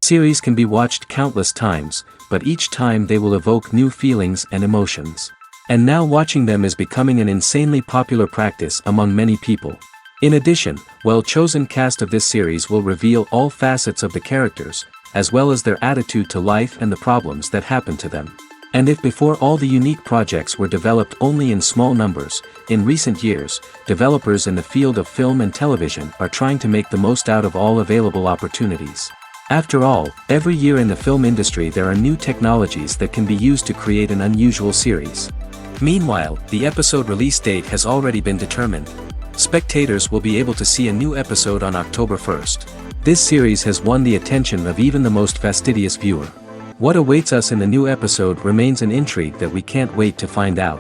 Series can be watched countless times, but each time they will evoke new feelings and emotions. And now watching them is becoming an insanely popular practice among many people. In addition, well-chosen cast of this series will reveal all facets of the characters, as well as their attitude to life and the problems that happen to them. And if before all the unique projects were developed only in small numbers, in recent years, developers in the field of film and television are trying to make the most out of all available opportunities. After all, every year in the film industry there are new technologies that can be used to create an unusual series. Meanwhile, the episode release date has already been determined. Spectators will be able to see a new episode on October 1st. This series has won the attention of even the most fastidious viewer. What awaits us in the new episode remains an intrigue that we can't wait to find out.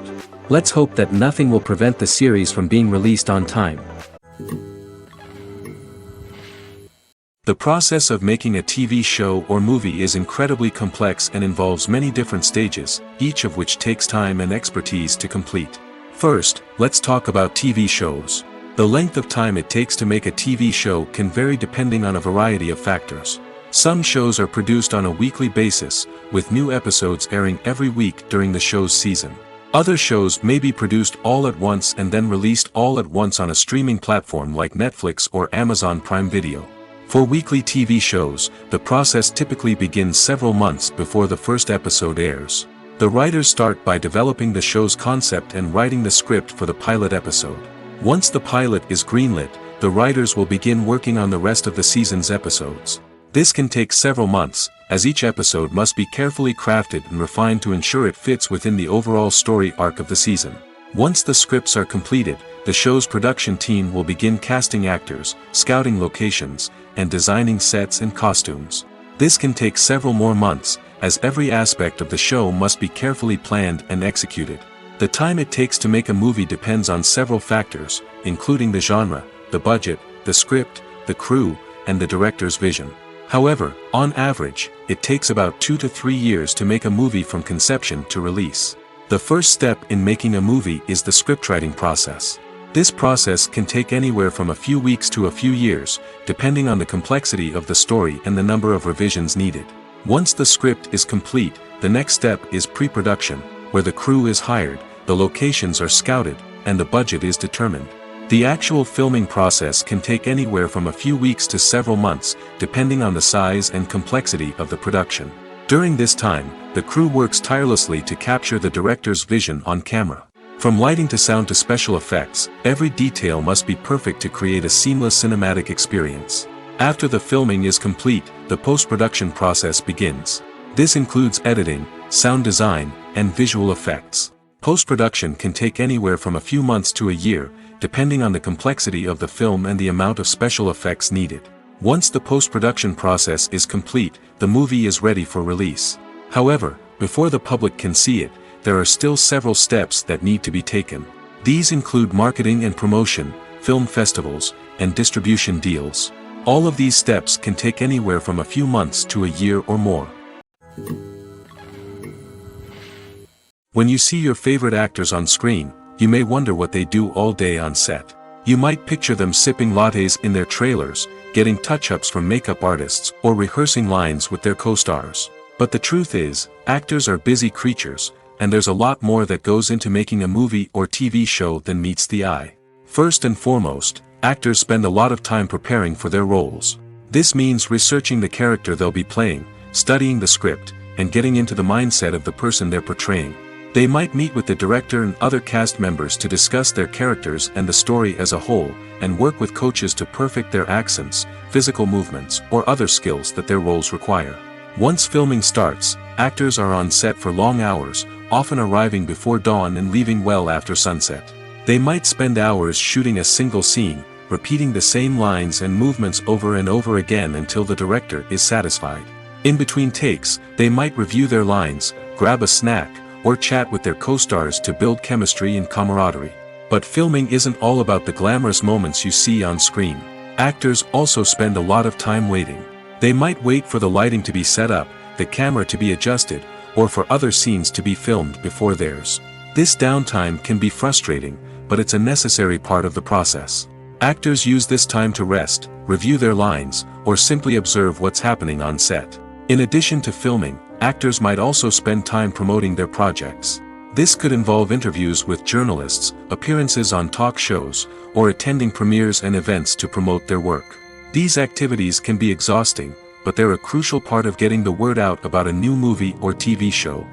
Let's hope that nothing will prevent the series from being released on time. The process of making a TV show or movie is incredibly complex and involves many different stages, each of which takes time and expertise to complete. First, let's talk about TV shows. The length of time it takes to make a TV show can vary depending on a variety of factors. Some shows are produced on a weekly basis, with new episodes airing every week during the show's season. Other shows may be produced all at once and then released all at once on a streaming platform like Netflix or Amazon Prime Video. For weekly TV shows, the process typically begins several months before the first episode airs. The writers start by developing the show's concept and writing the script for the pilot episode. Once the pilot is greenlit, the writers will begin working on the rest of the season's episodes. This can take several months, as each episode must be carefully crafted and refined to ensure it fits within the overall story arc of the season. Once the scripts are completed, the show's production team will begin casting actors, scouting locations, and designing sets and costumes. This can take several more months, as every aspect of the show must be carefully planned and executed. The time it takes to make a movie depends on several factors, including the genre, the budget, the script, the crew, and the director's vision. However, on average, it takes about 2 to 3 years to make a movie from conception to release. The first step in making a movie is the scriptwriting process. This process can take anywhere from a few weeks to a few years, depending on the complexity of the story and the number of revisions needed. Once the script is complete, the next step is pre-production, where the crew is hired, the locations are scouted, and the budget is determined. The actual filming process can take anywhere from a few weeks to several months, depending on the size and complexity of the production. During this time, the crew works tirelessly to capture the director's vision on camera. From lighting to sound to special effects, every detail must be perfect to create a seamless cinematic experience. After the filming is complete, the post-production process begins. This includes editing, sound design, and visual effects. Post-production can take anywhere from a few months to a year, depending on the complexity of the film and the amount of special effects needed. Once the post-production process is complete, the movie is ready for release. However, before the public can see it, there are still several steps that need to be taken. These include marketing and promotion, film festivals, and distribution deals. All of these steps can take anywhere from a few months to a year or more. When you see your favorite actors on screen, you may wonder what they do all day on set. You might picture them sipping lattes in their trailers, getting touch-ups from makeup artists, or rehearsing lines with their co-stars. But the truth is, actors are busy creatures, and there's a lot more that goes into making a movie or TV show than meets the eye. First and foremost, actors spend a lot of time preparing for their roles. This means researching the character they'll be playing, studying the script, and getting into the mindset of the person they're portraying. They might meet with the director and other cast members to discuss their characters and the story as a whole, and work with coaches to perfect their accents, physical movements, or other skills that their roles require. Once filming starts, actors are on set for long hours, often arriving before dawn and leaving well after sunset. They might spend hours shooting a single scene, repeating the same lines and movements over and over again until the director is satisfied. In between takes, they might review their lines, grab a snack, or chat with their co-stars to build chemistry and camaraderie. But filming isn't all about the glamorous moments you see on screen. Actors also spend a lot of time waiting. They might wait for the lighting to be set up, the camera to be adjusted, or for other scenes to be filmed before theirs. This downtime can be frustrating, but it's a necessary part of the process. Actors use this time to rest, review their lines, or simply observe what's happening on set. In addition to filming, actors might also spend time promoting their projects. This could involve interviews with journalists, appearances on talk shows, or attending premieres and events to promote their work. These activities can be exhausting, but they're a crucial part of getting the word out about a new movie or TV show.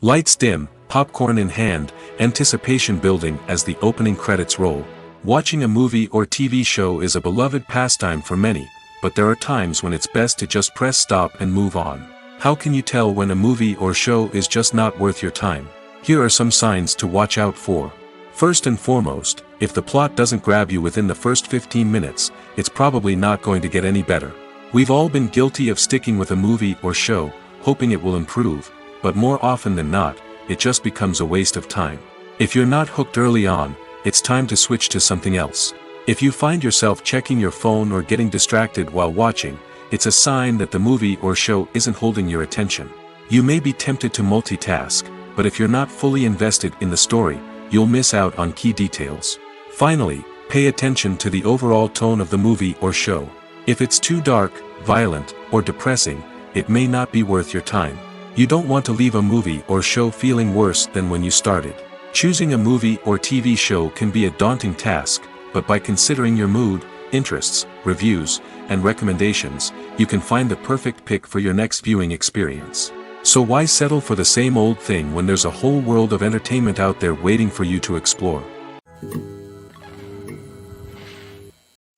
Lights dim, popcorn in hand, anticipation building as the opening credits roll. Watching a movie or TV show is a beloved pastime for many, but there are times when it's best to just press stop and move on. How can you tell when a movie or show is just not worth your time? Here are some signs to watch out for. First and foremost, if the plot doesn't grab you within the first 15 minutes, it's probably not going to get any better. We've all been guilty of sticking with a movie or show, hoping it will improve, but more often than not, it just becomes a waste of time. If you're not hooked early on, it's time to switch to something else. If you find yourself checking your phone or getting distracted while watching, it's a sign that the movie or show isn't holding your attention. You may be tempted to multitask, but if you're not fully invested in the story, you'll miss out on key details. Finally, pay attention to the overall tone of the movie or show. If it's too dark, violent, or depressing, it may not be worth your time. You don't want to leave a movie or show feeling worse than when you started. Choosing a movie or TV show can be a daunting task, but by considering your mood, interests, reviews, and recommendations, you can find the perfect pick for your next viewing experience. So why settle for the same old thing when there's a whole world of entertainment out there waiting for you to explore?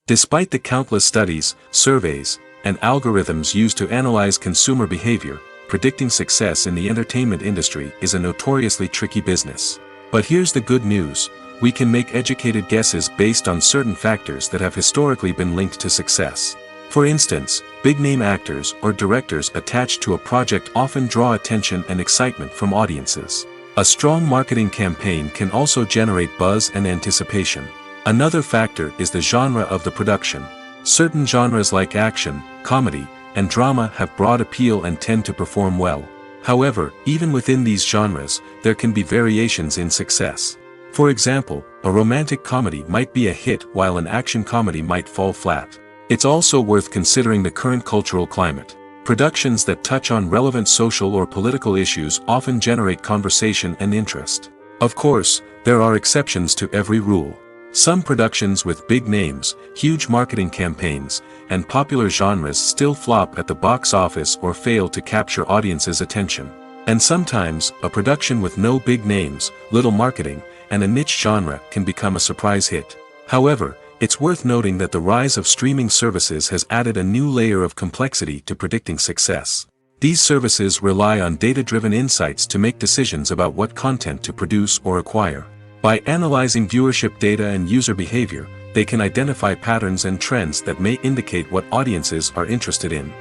Despite the countless studies, surveys, and algorithms used to analyze consumer behavior, predicting success in the entertainment industry is a notoriously tricky business. But here's the good news: we can make educated guesses based on certain factors that have historically been linked to success. For instance, big-name actors or directors attached to a project often draw attention and excitement from audiences. A strong marketing campaign can also generate buzz and anticipation. Another factor is the genre of the production. Certain genres like action, comedy, and drama have broad appeal and tend to perform well. However, even within these genres, there can be variations in success. For example, a romantic comedy might be a hit while an action comedy might fall flat. It's also worth considering the current cultural climate. Productions that touch on relevant social or political issues often generate conversation and interest. Of course, there are exceptions to every rule. Some productions with big names, huge marketing campaigns, and popular genres still flop at the box office or fail to capture audiences' attention. And sometimes, a production with no big names, little marketing, and a niche genre can become a surprise hit. However, it's worth noting that the rise of streaming services has added a new layer of complexity to predicting success. These services rely on data-driven insights to make decisions about what content to produce or acquire. By analyzing viewership data and user behavior, they can identify patterns and trends that may indicate what audiences are interested in.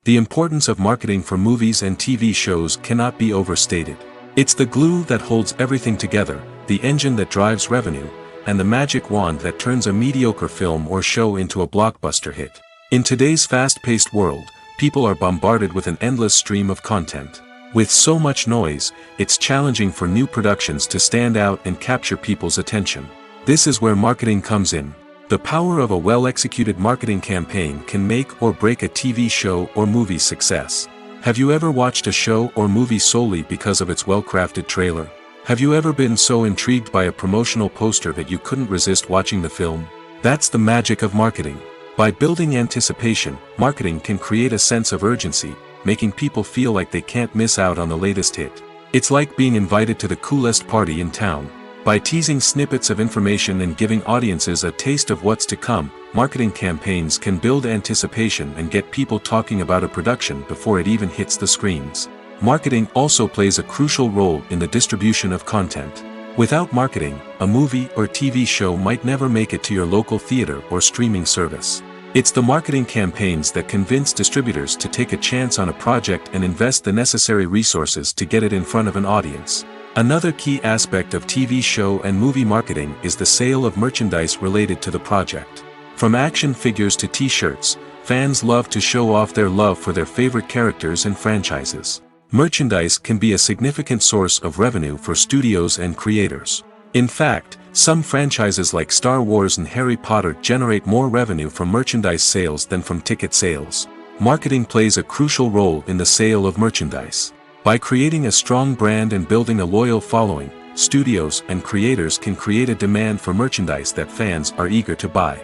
The importance of marketing for movies and TV shows cannot be overstated. It's the glue that holds everything together, the engine that drives revenue, and the magic wand that turns a mediocre film or show into a blockbuster hit. In today's fast-paced world, people are bombarded with an endless stream of content. With so much noise, it's challenging for new productions to stand out and capture people's attention. This is where marketing comes in. The power of a well-executed marketing campaign can make or break a TV show or movie's success. Have you ever watched a show or movie solely because of its well-crafted trailer? Have you ever been so intrigued by a promotional poster that you couldn't resist watching the film? That's the magic of marketing. By building anticipation, marketing can create a sense of urgency, making people feel like they can't miss out on the latest hit. It's like being invited to the coolest party in town. By teasing snippets of information and giving audiences a taste of what's to come, marketing campaigns can build anticipation and get people talking about a production before it even hits the screens. Marketing also plays a crucial role in the distribution of content. Without marketing, a movie or TV show might never make it to your local theater or streaming service. It's the marketing campaigns that convince distributors to take a chance on a project and invest the necessary resources to get it in front of an audience. Another key aspect of TV show and movie marketing is the sale of merchandise related to the project. From action figures to t-shirts, fans love to show off their love for their favorite characters and franchises. Merchandise can be a significant source of revenue for studios and creators. In fact, some franchises like Star Wars and Harry Potter generate more revenue from merchandise sales than from ticket sales. Marketing plays a crucial role in the sale of merchandise. By creating a strong brand and building a loyal following, studios and creators can create a demand for merchandise that fans are eager to buy.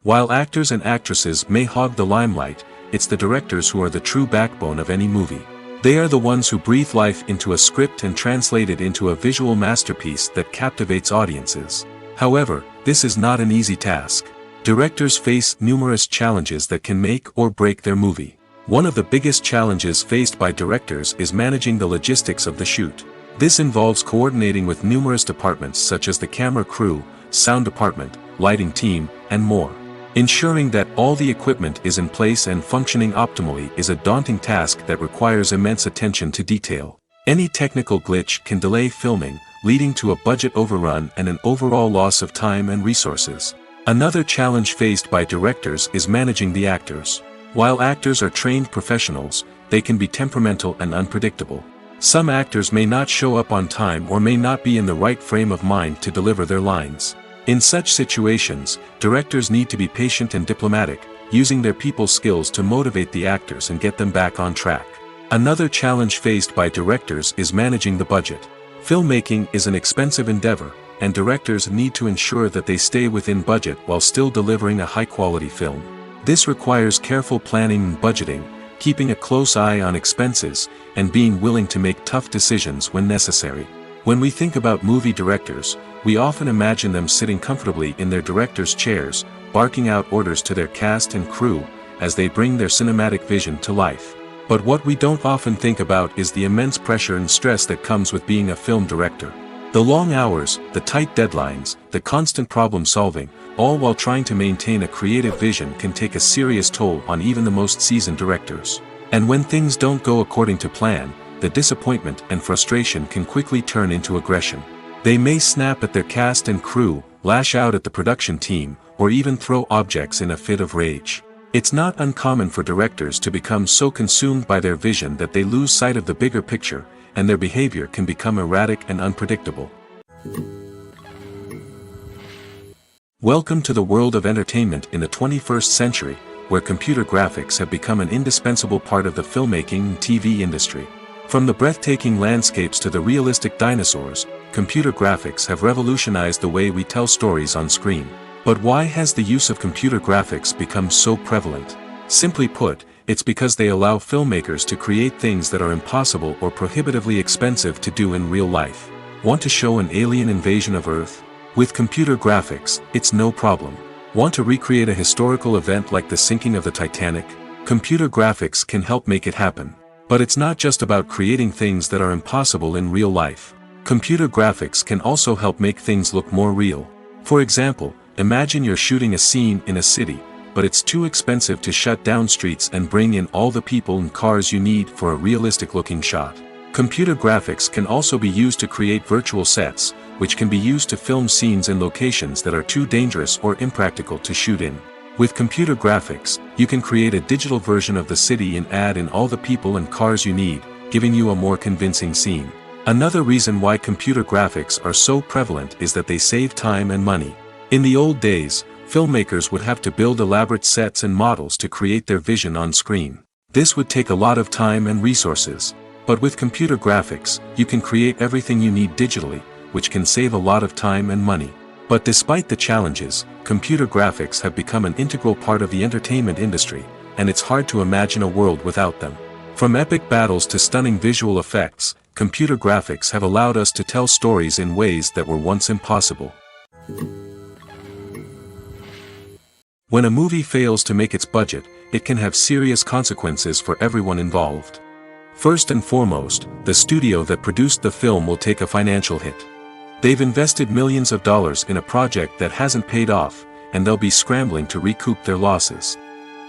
While actors and actresses may hog the limelight, it's the directors who are the true backbone of any movie. They are the ones who breathe life into a script and translate it into a visual masterpiece that captivates audiences. However, this is not an easy task. Directors face numerous challenges that can make or break their movie. One of the biggest challenges faced by directors is managing the logistics of the shoot. This involves coordinating with numerous departments such as the camera crew, sound department, lighting team, and more. Ensuring that all the equipment is in place and functioning optimally is a daunting task that requires immense attention to detail. Any technical glitch can delay filming, leading to a budget overrun and an overall loss of time and resources. Another challenge faced by directors is managing the actors. While actors are trained professionals, they can be temperamental and unpredictable. Some actors may not show up on time or may not be in the right frame of mind to deliver their lines. In such situations, directors need to be patient and diplomatic, using their people skills to motivate the actors and get them back on track. Another challenge faced by directors is managing the budget. Filmmaking is an expensive endeavor, and directors need to ensure that they stay within budget while still delivering a high-quality film. This requires careful planning and budgeting, keeping a close eye on expenses, and being willing to make tough decisions when necessary. When we think about movie directors, we often imagine them sitting comfortably in their director's chairs, barking out orders to their cast and crew, as they bring their cinematic vision to life. But what we don't often think about is the immense pressure and stress that comes with being a film director. The long hours, the tight deadlines, the constant problem solving, all while trying to maintain a creative vision can take a serious toll on even the most seasoned directors. And when things don't go according to plan, the disappointment and frustration can quickly turn into aggression. They may snap at their cast and crew, lash out at the production team, or even throw objects in a fit of rage. It's not uncommon for directors to become so consumed by their vision that they lose sight of the bigger picture, and their behavior can become erratic and unpredictable. Welcome to the world of entertainment in the 21st century, where computer graphics have become an indispensable part of the filmmaking and TV industry. From the breathtaking landscapes to the realistic dinosaurs, computer graphics have revolutionized the way we tell stories on screen. But why has the use of computer graphics become so prevalent? Simply put, it's because they allow filmmakers to create things that are impossible or prohibitively expensive to do in real life. Want to show an alien invasion of Earth? With computer graphics, it's no problem. Want to recreate a historical event like the sinking of the Titanic? Computer graphics can help make it happen. But it's not just about creating things that are impossible in real life. Computer graphics can also help make things look more real. For example, imagine you're shooting a scene in a city, but it's too expensive to shut down streets and bring in all the people and cars you need for a realistic-looking shot. Computer graphics can also be used to create virtual sets, which can be used to film scenes in locations that are too dangerous or impractical to shoot in. With computer graphics, you can create a digital version of the city and add in all the people and cars you need, giving you a more convincing scene. Another reason why computer graphics are so prevalent is that they save time and money. In the old days, filmmakers would have to build elaborate sets and models to create their vision on screen. This would take a lot of time and resources. But with computer graphics, you can create everything you need digitally, which can save a lot of time and money. But despite the challenges, computer graphics have become an integral part of the entertainment industry, and it's hard to imagine a world without them. From epic battles to stunning visual effects, computer graphics have allowed us to tell stories in ways that were once impossible. When a movie fails to make its budget, it can have serious consequences for everyone involved. First and foremost, the studio that produced the film will take a financial hit. They've invested millions of dollars in a project that hasn't paid off, and they'll be scrambling to recoup their losses.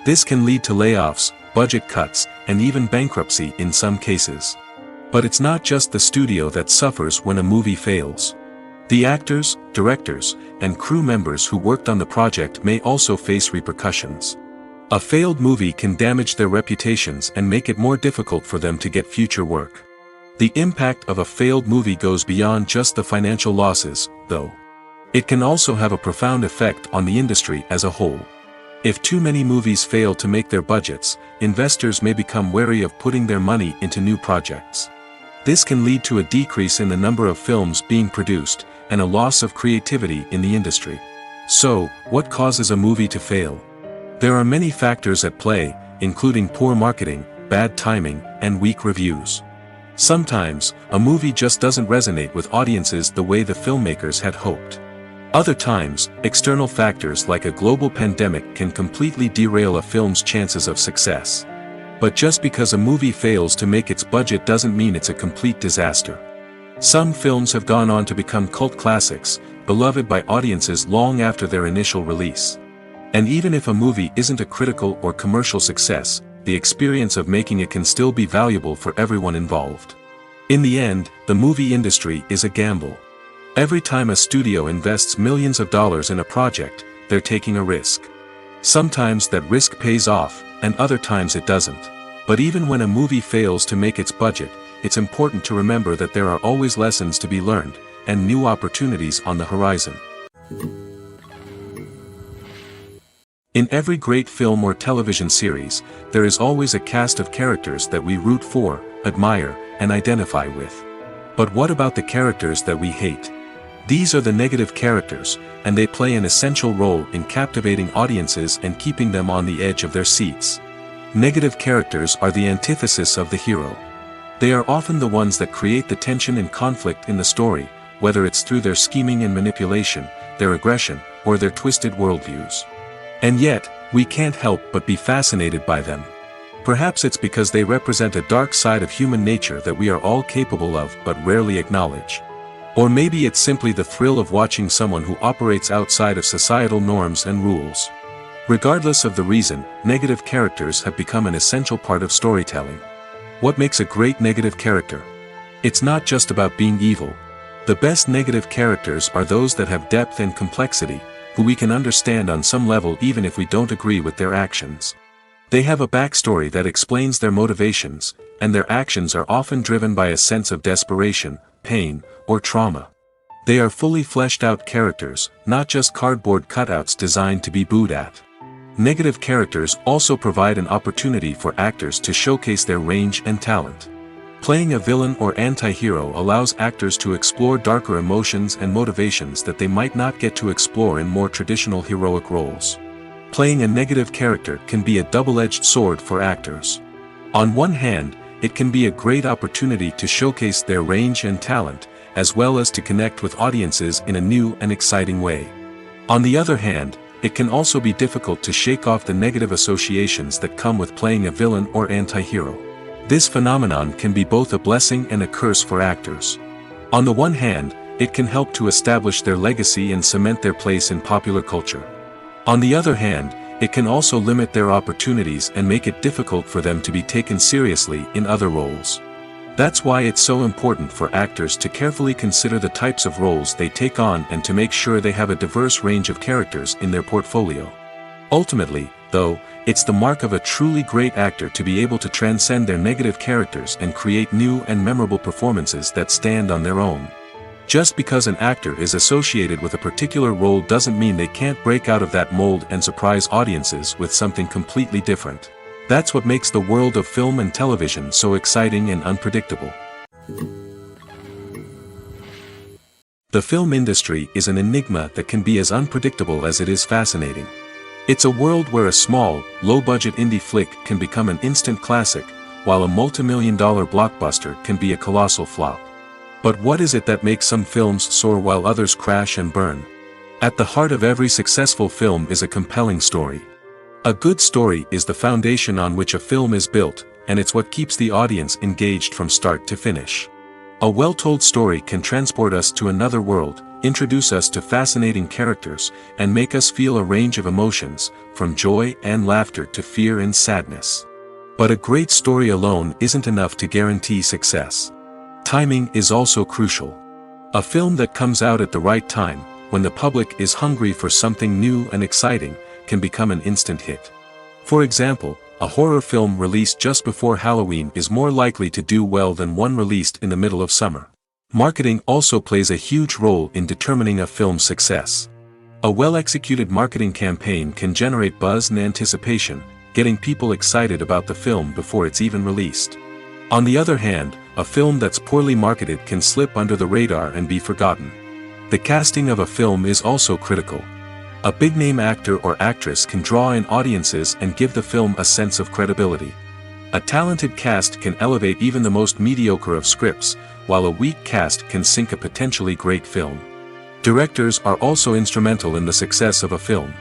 This can lead to layoffs, budget cuts, and even bankruptcy in some cases. But it's not just the studio that suffers when a movie fails. The actors, directors, and crew members who worked on the project may also face repercussions. A failed movie can damage their reputations and make it more difficult for them to get future work. The impact of a failed movie goes beyond just the financial losses, though. It can also have a profound effect on the industry as a whole. If too many movies fail to make their budgets, investors may become wary of putting their money into new projects. This can lead to a decrease in the number of films being produced, and a loss of creativity in the industry. So, what causes a movie to fail? There are many factors at play, including poor marketing, bad timing, and weak reviews. Sometimes, a movie just doesn't resonate with audiences the way the filmmakers had hoped. Other times, external factors like a global pandemic can completely derail a film's chances of success. But just because a movie fails to make its budget doesn't mean it's a complete disaster. Some films have gone on to become cult classics, beloved by audiences long after their initial release. And even if a movie isn't a critical or commercial success, the experience of making it can still be valuable for everyone involved. In the end, the movie industry is a gamble. Every time a studio invests millions of dollars in a project, they're taking a risk. Sometimes that risk pays off, and other times it doesn't. But even when a movie fails to make its budget, it's important to remember that there are always lessons to be learned, and new opportunities on the horizon. In every great film or television series, there is always a cast of characters that we root for, admire, and identify with. But what about the characters that we hate? These are the negative characters, and they play an essential role in captivating audiences and keeping them on the edge of their seats. Negative characters are the antithesis of the hero. They are often the ones that create the tension and conflict in the story, whether it's through their scheming and manipulation, their aggression, or their twisted worldviews. And yet, we can't help but be fascinated by them. Perhaps it's because they represent a dark side of human nature that we are all capable of but rarely acknowledge. Or maybe it's simply the thrill of watching someone who operates outside of societal norms and rules. Regardless of the reason, negative characters have become an essential part of storytelling. What makes a great negative character? It's not just about being evil. The best negative characters are those that have depth and complexity, who we can understand on some level even if we don't agree with their actions. They have a backstory that explains their motivations, and their actions are often driven by a sense of desperation, pain, or trauma. They are fully fleshed out characters, not just cardboard cutouts designed to be booed at. Negative characters also provide an opportunity for actors to showcase their range and talent. Playing a villain or anti-hero allows actors to explore darker emotions and motivations that they might not get to explore in more traditional heroic roles. Playing a negative character can be a double-edged sword for actors. On one hand, it can be a great opportunity to showcase their range and talent, as well as to connect with audiences in a new and exciting way. On the other hand, it can also be difficult to shake off the negative associations that come with playing a villain or anti-hero. This phenomenon can be both a blessing and a curse for actors. On the one hand, it can help to establish their legacy and cement their place in popular culture. On the other hand, it can also limit their opportunities and make it difficult for them to be taken seriously in other roles. That's why it's so important for actors to carefully consider the types of roles they take on and to make sure they have a diverse range of characters in their portfolio. Ultimately, though, it's the mark of a truly great actor to be able to transcend their negative characters and create new and memorable performances that stand on their own. Just because an actor is associated with a particular role doesn't mean they can't break out of that mold and surprise audiences with something completely different. That's what makes the world of film and television so exciting and unpredictable. The film industry is an enigma that can be as unpredictable as it is fascinating. It's a world where a small, low-budget indie flick can become an instant classic, while a multi-million-dollar blockbuster can be a colossal flop. But what is it that makes some films soar while others crash and burn? At the heart of every successful film is a compelling story. A good story is the foundation on which a film is built, and it's what keeps the audience engaged from start to finish. A well-told story can transport us to another world, introduce us to fascinating characters, and make us feel a range of emotions, from joy and laughter to fear and sadness. But a great story alone isn't enough to guarantee success. Timing is also crucial. A film that comes out at the right time, when the public is hungry for something new and exciting, can become an instant hit. For example, a horror film released just before Halloween is more likely to do well than one released in the middle of summer. Marketing also plays a huge role in determining a film's success. A well-executed marketing campaign can generate buzz and anticipation, getting people excited about the film before it's even released. On the other hand, a film that's poorly marketed can slip under the radar and be forgotten. The casting of a film is also critical. A big-name actor or actress can draw in audiences and give the film a sense of credibility. A talented cast can elevate even the most mediocre of scripts, while a weak cast can sink a potentially great film. Directors are also instrumental in the success of a film.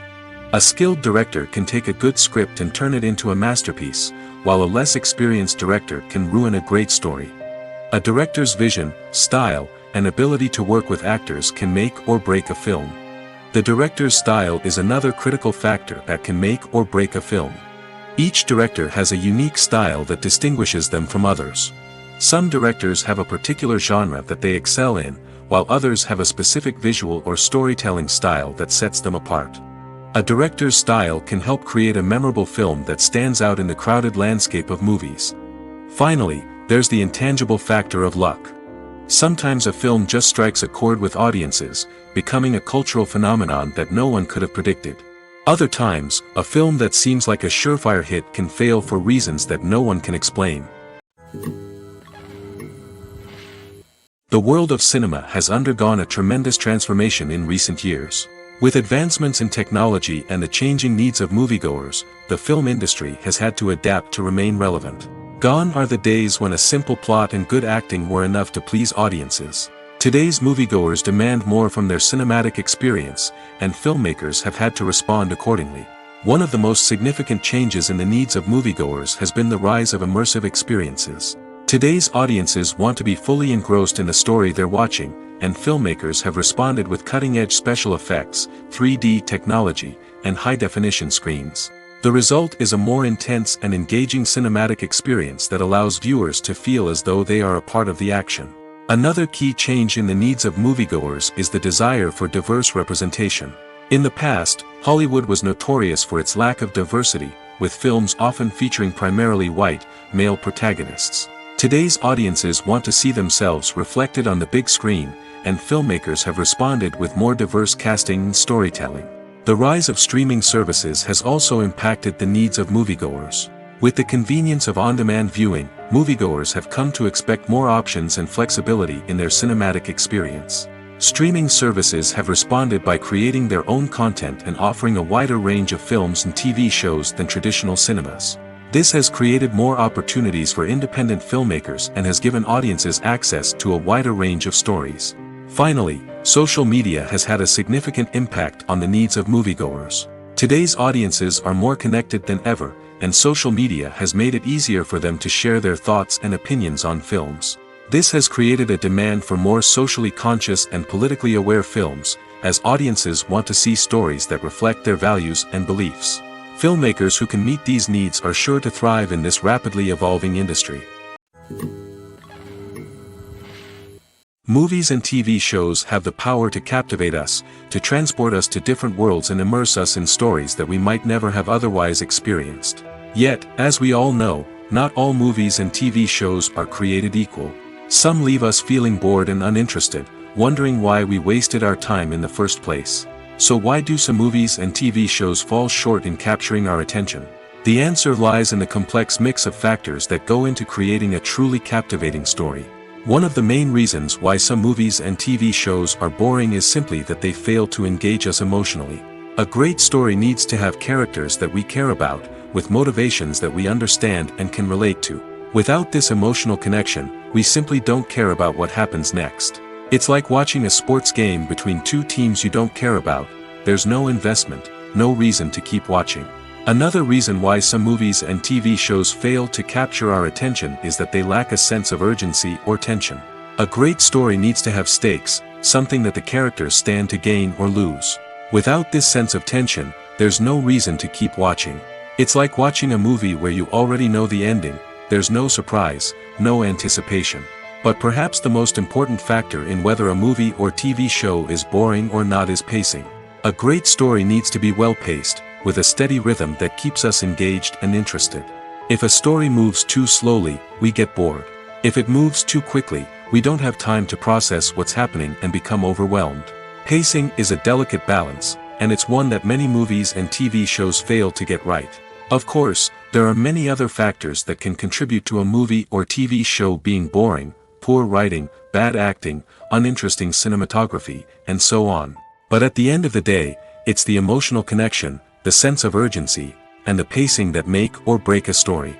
A skilled director can take a good script and turn it into a masterpiece, while a less experienced director can ruin a great story. A director's vision, style, and ability to work with actors can make or break a film. The director's style is another critical factor that can make or break a film. Each director has a unique style that distinguishes them from others. Some directors have a particular genre that they excel in, while others have a specific visual or storytelling style that sets them apart. A director's style can help create a memorable film that stands out in the crowded landscape of movies. Finally, there's the intangible factor of luck. Sometimes a film just strikes a chord with audiences, becoming a cultural phenomenon that no one could have predicted. Other times, a film that seems like a surefire hit can fail for reasons that no one can explain. The world of cinema has undergone a tremendous transformation in recent years. With advancements in technology and the changing needs of moviegoers, the film industry has had to adapt to remain relevant. Gone are the days when a simple plot and good acting were enough to please audiences. Today's moviegoers demand more from their cinematic experience, and filmmakers have had to respond accordingly. One of the most significant changes in the needs of moviegoers has been the rise of immersive experiences. Today's audiences want to be fully engrossed in the story they're watching, and filmmakers have responded with cutting-edge special effects, 3D technology, and high-definition screens. The result is a more intense and engaging cinematic experience that allows viewers to feel as though they are a part of the action. Another key change in the needs of moviegoers is the desire for diverse representation. In the past, Hollywood was notorious for its lack of diversity, with films often featuring primarily white, male protagonists. Today's audiences want to see themselves reflected on the big screen, and filmmakers have responded with more diverse casting and storytelling. The rise of streaming services has also impacted the needs of moviegoers. With the convenience of on-demand viewing, moviegoers have come to expect more options and flexibility in their cinematic experience. Streaming services have responded by creating their own content and offering a wider range of films and TV shows than traditional cinemas. This has created more opportunities for independent filmmakers and has given audiences access to a wider range of stories. Finally, social media has had a significant impact on the needs of moviegoers. Today's audiences are more connected than ever, and social media has made it easier for them to share their thoughts and opinions on films. This has created a demand for more socially conscious and politically aware films, as audiences want to see stories that reflect their values and beliefs. Filmmakers who can meet these needs are sure to thrive in this rapidly evolving industry. Movies and TV shows have the power to captivate us, to transport us to different worlds and immerse us in stories that we might never have otherwise experienced. Yet, as we all know, not all movies and TV shows are created equal. Some leave us feeling bored and uninterested, wondering why we wasted our time in the first place. So why do some movies and TV shows fall short in capturing our attention? The answer lies in the complex mix of factors that go into creating a truly captivating story. One of the main reasons why some movies and TV shows are boring is simply that they fail to engage us emotionally. A great story needs to have characters that we care about, with motivations that we understand and can relate to. Without this emotional connection, we simply don't care about what happens next. It's like watching a sports game between two teams you don't care about. There's no investment, no reason to keep watching. Another reason why some movies and TV shows fail to capture our attention is that they lack a sense of urgency or tension. A great story needs to have stakes, something that the characters stand to gain or lose. Without this sense of tension, there's no reason to keep watching. It's like watching a movie where you already know the ending. There's no surprise, no anticipation. But perhaps the most important factor in whether a movie or TV show is boring or not is pacing. A great story needs to be well-paced, with a steady rhythm that keeps us engaged and interested. If a story moves too slowly, we get bored. If it moves too quickly, we don't have time to process what's happening and become overwhelmed. Pacing is a delicate balance, and it's one that many movies and TV shows fail to get right. Of course, there are many other factors that can contribute to a movie or TV show being boring: poor writing, bad acting, uninteresting cinematography, and so on. But at the end of the day, it's the emotional connection, the sense of urgency, and the pacing that make or break a story.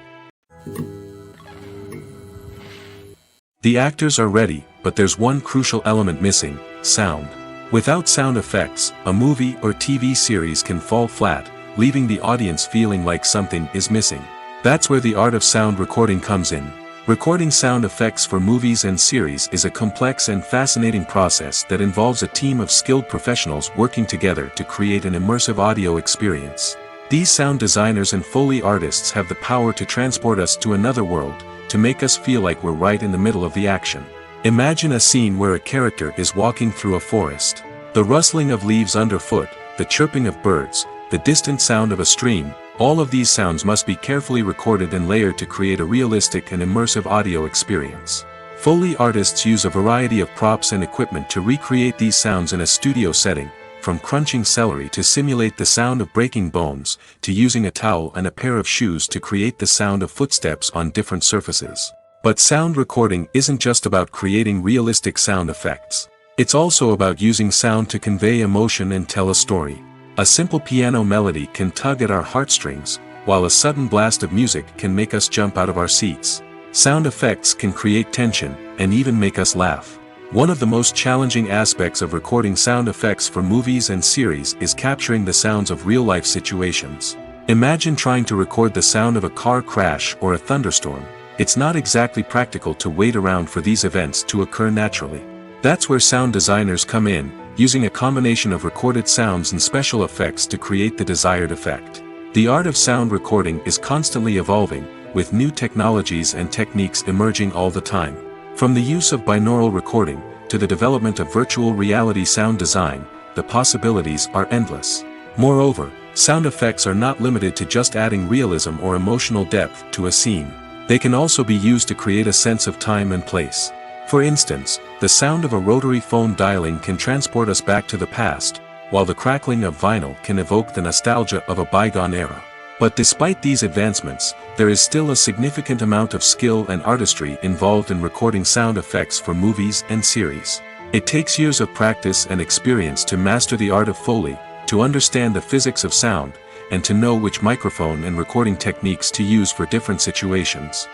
The actors are ready, but there's one crucial element missing: sound. Without sound effects, a movie or TV series can fall flat, leaving the audience feeling like something is missing. That's where the art of sound recording comes in. Recording sound effects for movies and series is a complex and fascinating process that involves a team of skilled professionals working together to create an immersive audio experience. These sound designers and Foley artists have the power to transport us to another world, to make us feel like we're right in the middle of the action. Imagine a scene where a character is walking through a forest. The rustling of leaves underfoot, the chirping of birds, the distant sound of a stream, all of these sounds must be carefully recorded and layered to create a realistic and immersive audio experience. Foley artists use a variety of props and equipment to recreate these sounds in a studio setting, from crunching celery to simulate the sound of breaking bones, to using a towel and a pair of shoes to create the sound of footsteps on different surfaces. But sound recording isn't just about creating realistic sound effects. It's also about using sound to convey emotion and tell a story. A simple piano melody can tug at our heartstrings, while a sudden blast of music can make us jump out of our seats. Sound effects can create tension, and even make us laugh. One of the most challenging aspects of recording sound effects for movies and series is capturing the sounds of real-life situations. Imagine trying to record the sound of a car crash or a thunderstorm. It's not exactly practical to wait around for these events to occur naturally. That's where sound designers come in, using a combination of recorded sounds and special effects to create the desired effect. The art of sound recording is constantly evolving, with new technologies and techniques emerging all the time. From the use of binaural recording, to the development of virtual reality sound design, the possibilities are endless. Moreover, sound effects are not limited to just adding realism or emotional depth to a scene. They can also be used to create a sense of time and place. For instance, the sound of a rotary phone dialing can transport us back to the past, while the crackling of vinyl can evoke the nostalgia of a bygone era. But despite these advancements, there is still a significant amount of skill and artistry involved in recording sound effects for movies and series. It takes years of practice and experience to master the art of Foley, to understand the physics of sound, and to know which microphone and recording techniques to use for different situations.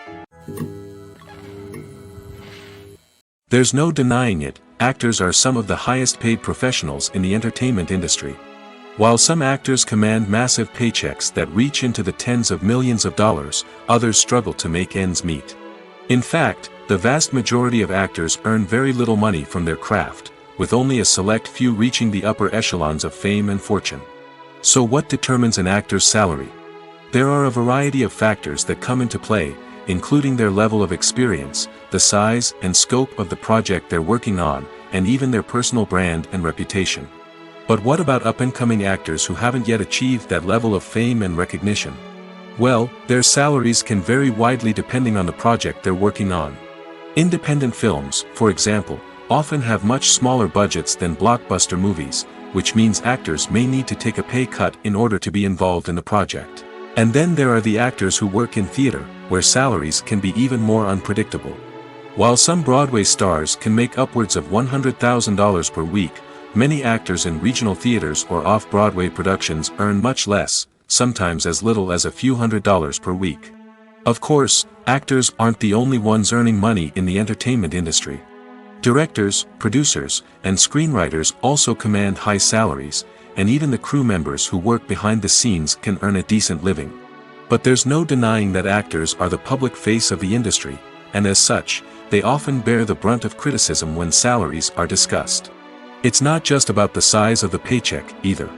There's no denying it, actors are some of the highest paid professionals in the entertainment industry. While some actors command massive paychecks that reach into the tens of millions of dollars, others struggle to make ends meet. In fact, the vast majority of actors earn very little money from their craft, with only a select few reaching the upper echelons of fame and fortune. So what determines an actor's salary? There are a variety of factors that come into play, including their level of experience, the size and scope of the project they're working on, and even their personal brand and reputation. But what about up-and-coming actors who haven't yet achieved that level of fame and recognition? Well, their salaries can vary widely depending on the project they're working on. Independent films, for example, often have much smaller budgets than blockbuster movies, which means actors may need to take a pay cut in order to be involved in the project. And then there are the actors who work in theater, where salaries can be even more unpredictable. While some Broadway stars can make upwards of $100,000 per week, many actors in regional theaters or off-Broadway productions earn much less, sometimes as little as a few $100s per week. Of course, actors aren't the only ones earning money in the entertainment industry. Directors, producers, and screenwriters also command high salaries, and even the crew members who work behind the scenes can earn a decent living. But there's no denying that actors are the public face of the industry, and as such, they often bear the brunt of criticism when salaries are discussed. It's not just about the size of the paycheck, either.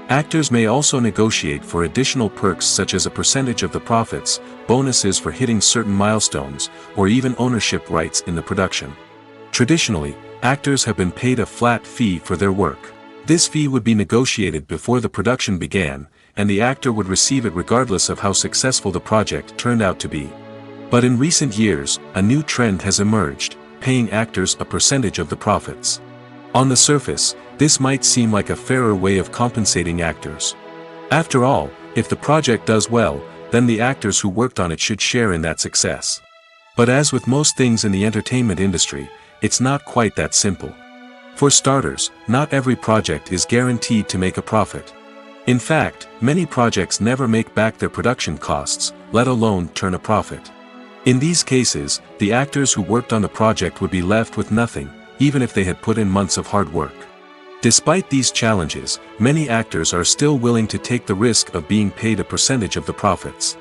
Actors may also negotiate for additional perks such as a percentage of the profits, bonuses for hitting certain milestones, or even ownership rights in the production. Traditionally, actors have been paid a flat fee for their work. This fee would be negotiated before the production began, and the actor would receive it regardless of how successful the project turned out to be. But in recent years, a new trend has emerged, paying actors a percentage of the profits. On the surface, this might seem like a fairer way of compensating actors. After all, if the project does well, then the actors who worked on it should share in that success. But as with most things in the entertainment industry, it's not quite that simple. For starters, not every project is guaranteed to make a profit. In fact, many projects never make back their production costs, let alone turn a profit. In these cases, the actors who worked on the project would be left with nothing, even if they had put in months of hard work. Despite these challenges, many actors are still willing to take the risk of being paid a percentage of the profits.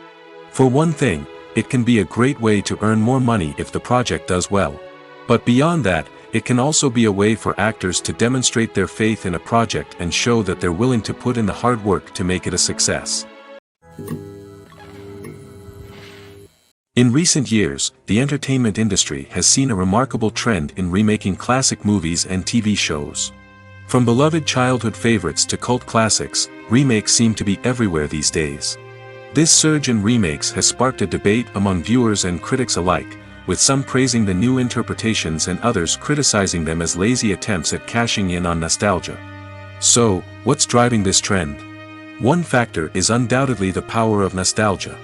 For one thing, it can be a great way to earn more money if the project does well. But beyond that, it can also be a way for actors to demonstrate their faith in a project and show that they're willing to put in the hard work to make it a success. In recent years, the entertainment industry has seen a remarkable trend in remaking classic movies and TV shows. From beloved childhood favorites to cult classics, remakes seem to be everywhere these days. This surge in remakes has sparked a debate among viewers and critics alike, with some praising the new interpretations and others criticizing them as lazy attempts at cashing in on nostalgia. So, what's driving this trend? One factor is undoubtedly the power of nostalgia.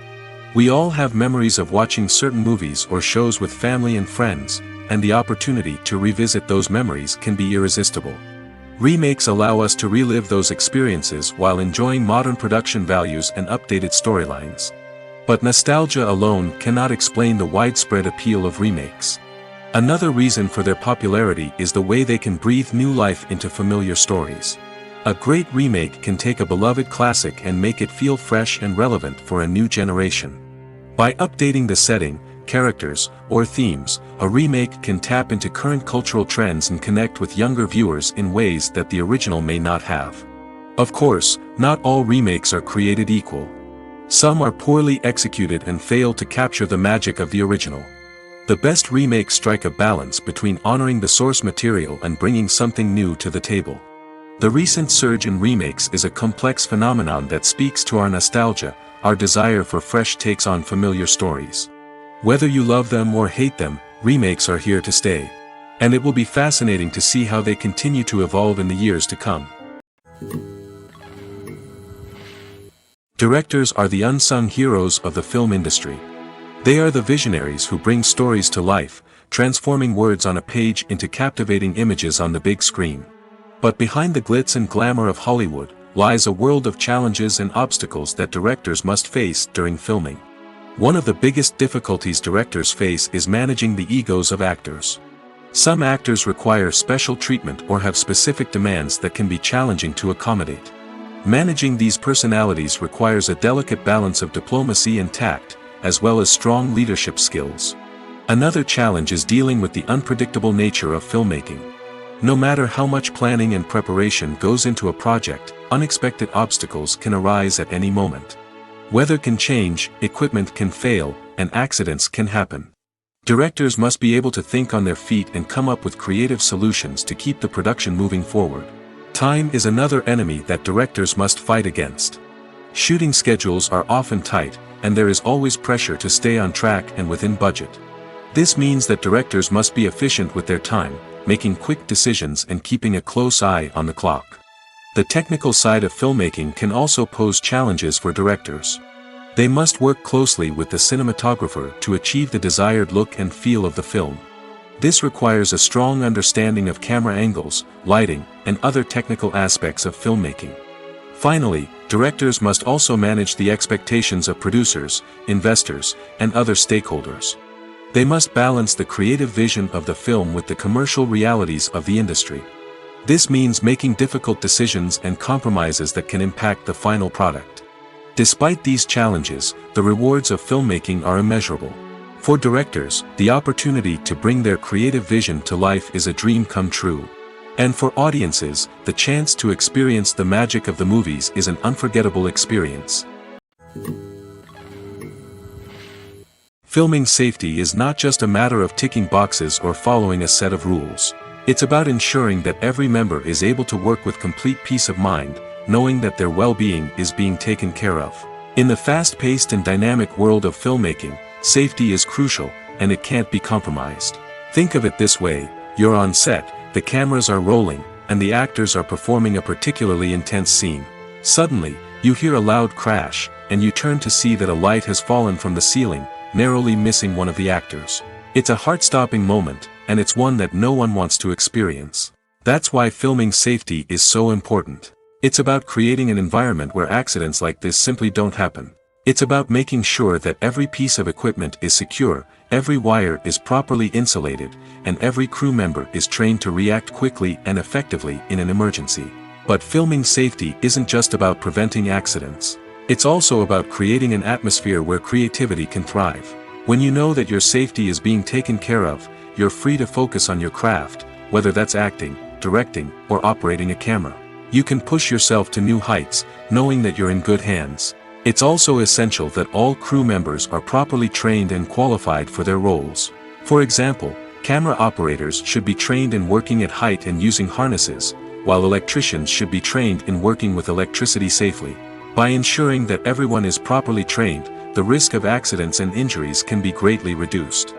We all have memories of watching certain movies or shows with family and friends, and the opportunity to revisit those memories can be irresistible. Remakes allow us to relive those experiences while enjoying modern production values and updated storylines. But nostalgia alone cannot explain the widespread appeal of remakes. Another reason for their popularity is the way they can breathe new life into familiar stories. A great remake can take a beloved classic and make it feel fresh and relevant for a new generation. By updating the setting, characters, or themes, a remake can tap into current cultural trends and connect with younger viewers in ways that the original may not have. Of course, not all remakes are created equal. Some are poorly executed and fail to capture the magic of the original. The best remakes strike a balance between honoring the source material and bringing something new to the table. The recent surge in remakes is a complex phenomenon that speaks to our nostalgia, our desire for fresh takes on familiar stories. Whether you love them or hate them, remakes are here to stay. And it will be fascinating to see how they continue to evolve in the years to come. Directors are the unsung heroes of the film industry. They are the visionaries who bring stories to life, transforming words on a page into captivating images on the big screen. But behind the glitz and glamour of Hollywood, lies a world of challenges and obstacles that directors must face during filming. One of the biggest difficulties directors face is managing the egos of actors. Some actors require special treatment or have specific demands that can be challenging to accommodate. Managing these personalities requires a delicate balance of diplomacy and tact, as well as strong leadership skills. Another challenge is dealing with the unpredictable nature of filmmaking. No matter how much planning and preparation goes into a project, unexpected obstacles can arise at any moment. Weather can change, equipment can fail, and accidents can happen. Directors must be able to think on their feet and come up with creative solutions to keep the production moving forward. Time is another enemy that directors must fight against. Shooting schedules are often tight, and there is always pressure to stay on track and within budget. This means that directors must be efficient with their time, making quick decisions and keeping a close eye on the clock. The technical side of filmmaking can also pose challenges for directors. They must work closely with the cinematographer to achieve the desired look and feel of the film. This requires a strong understanding of camera angles, lighting, and other technical aspects of filmmaking. Finally, directors must also manage the expectations of producers, investors, and other stakeholders. They must balance the creative vision of the film with the commercial realities of the industry. This means making difficult decisions and compromises that can impact the final product. Despite these challenges, the rewards of filmmaking are immeasurable. For directors, the opportunity to bring their creative vision to life is a dream come true. And for audiences, the chance to experience the magic of the movies is an unforgettable experience. Filming safety is not just a matter of ticking boxes or following a set of rules. It's about ensuring that every member is able to work with complete peace of mind, knowing that their well-being is being taken care of. In the fast-paced and dynamic world of filmmaking, safety is crucial, and it can't be compromised. Think of it this way: you're on set, the cameras are rolling, and the actors are performing a particularly intense scene. Suddenly, you hear a loud crash, and you turn to see that a light has fallen from the ceiling, narrowly missing one of the actors. It's a heart-stopping moment, and it's one that no one wants to experience. That's why filming safety is so important. It's about creating an environment where accidents like this simply don't happen. It's about making sure that every piece of equipment is secure, every wire is properly insulated, and every crew member is trained to react quickly and effectively in an emergency. But filming safety isn't just about preventing accidents. It's also about creating an atmosphere where creativity can thrive. When you know that your safety is being taken care of, you're free to focus on your craft, whether that's acting, directing, or operating a camera. You can push yourself to new heights, knowing that you're in good hands. It's also essential that all crew members are properly trained and qualified for their roles. For example, camera operators should be trained in working at height and using harnesses, while electricians should be trained in working with electricity safely. By ensuring that everyone is properly trained, the risk of accidents and injuries can be greatly reduced.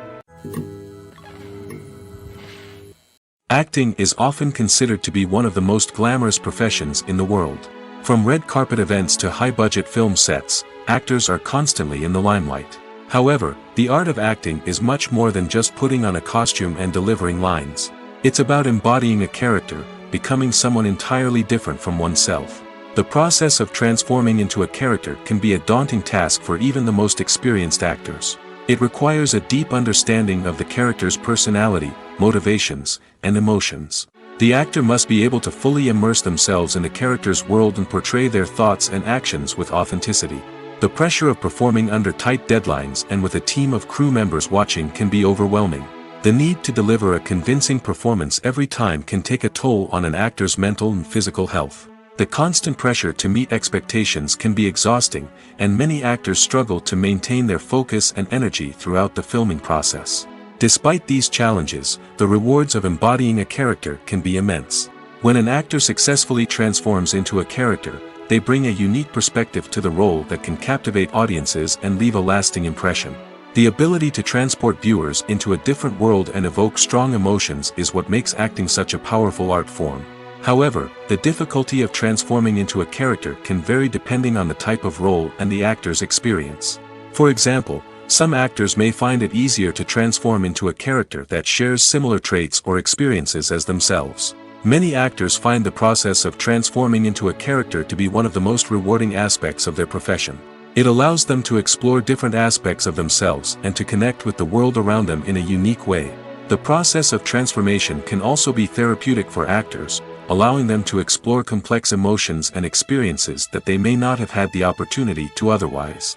Acting is often considered to be one of the most glamorous professions in the world. From red carpet events to high-budget film sets, actors are constantly in the limelight. However, the art of acting is much more than just putting on a costume and delivering lines. It's about embodying a character, becoming someone entirely different from oneself. The process of transforming into a character can be a daunting task for even the most experienced actors. It requires a deep understanding of the character's personality, motivations, and emotions. The actor must be able to fully immerse themselves in the character's world and portray their thoughts and actions with authenticity. The pressure of performing under tight deadlines and with a team of crew members watching can be overwhelming. The need to deliver a convincing performance every time can take a toll on an actor's mental and physical health. The constant pressure to meet expectations can be exhausting, and many actors struggle to maintain their focus and energy throughout the filming process. Despite these challenges, the rewards of embodying a character can be immense. When an actor successfully transforms into a character, they bring a unique perspective to the role that can captivate audiences and leave a lasting impression. The ability to transport viewers into a different world and evoke strong emotions is what makes acting such a powerful art form. However, the difficulty of transforming into a character can vary depending on the type of role and the actor's experience. For example, some actors may find it easier to transform into a character that shares similar traits or experiences as themselves. Many actors find the process of transforming into a character to be one of the most rewarding aspects of their profession. It allows them to explore different aspects of themselves and to connect with the world around them in a unique way. The process of transformation can also be therapeutic for actors, allowing them to explore complex emotions and experiences that they may not have had the opportunity to otherwise.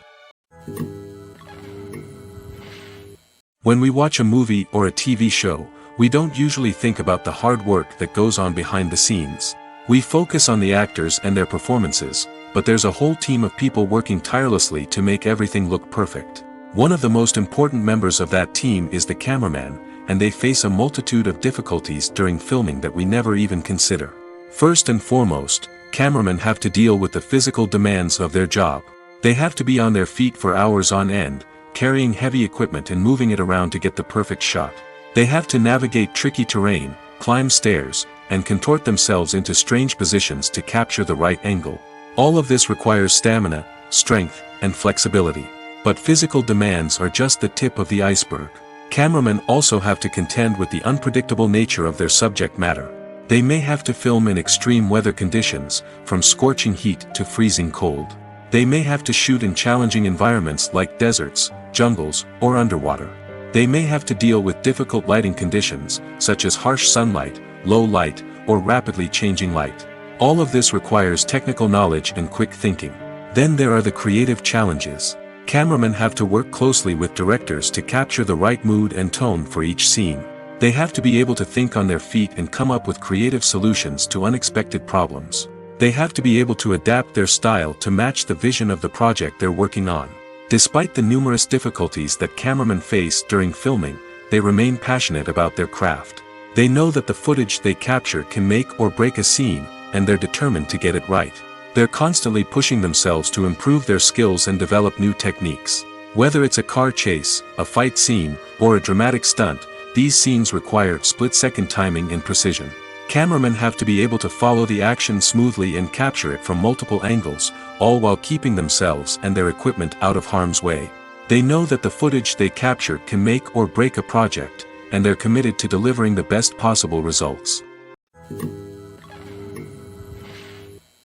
When we watch a movie or a TV show, we don't usually think about the hard work that goes on behind the scenes. We focus on the actors and their performances, but there's a whole team of people working tirelessly to make everything look perfect. One of the most important members of that team is the cameraman, and they face a multitude of difficulties during filming that we never even consider. First and foremost, cameramen have to deal with the physical demands of their job. They have to be on their feet for hours on end, carrying heavy equipment and moving it around to get the perfect shot. They have to navigate tricky terrain, climb stairs, and contort themselves into strange positions to capture the right angle. All of this requires stamina, strength, and flexibility. But physical demands are just the tip of the iceberg. Cameramen also have to contend with the unpredictable nature of their subject matter. They may have to film in extreme weather conditions, from scorching heat to freezing cold. They may have to shoot in challenging environments like deserts, jungles, or underwater. They may have to deal with difficult lighting conditions, such as harsh sunlight, low light, or rapidly changing light. All of this requires technical knowledge and quick thinking. Then there are the creative challenges. Cameramen have to work closely with directors to capture the right mood and tone for each scene. They have to be able to think on their feet and come up with creative solutions to unexpected problems. They have to be able to adapt their style to match the vision of the project they're working on. Despite the numerous difficulties that cameramen face during filming, they remain passionate about their craft. They know that the footage they capture can make or break a scene, and they're determined to get it right. They're constantly pushing themselves to improve their skills and develop new techniques. Whether it's a car chase, a fight scene, or a dramatic stunt, these scenes require split-second timing and precision. Cameramen have to be able to follow the action smoothly and capture it from multiple angles, all while keeping themselves and their equipment out of harm's way. They know that the footage they capture can make or break a project, and they're committed to delivering the best possible results.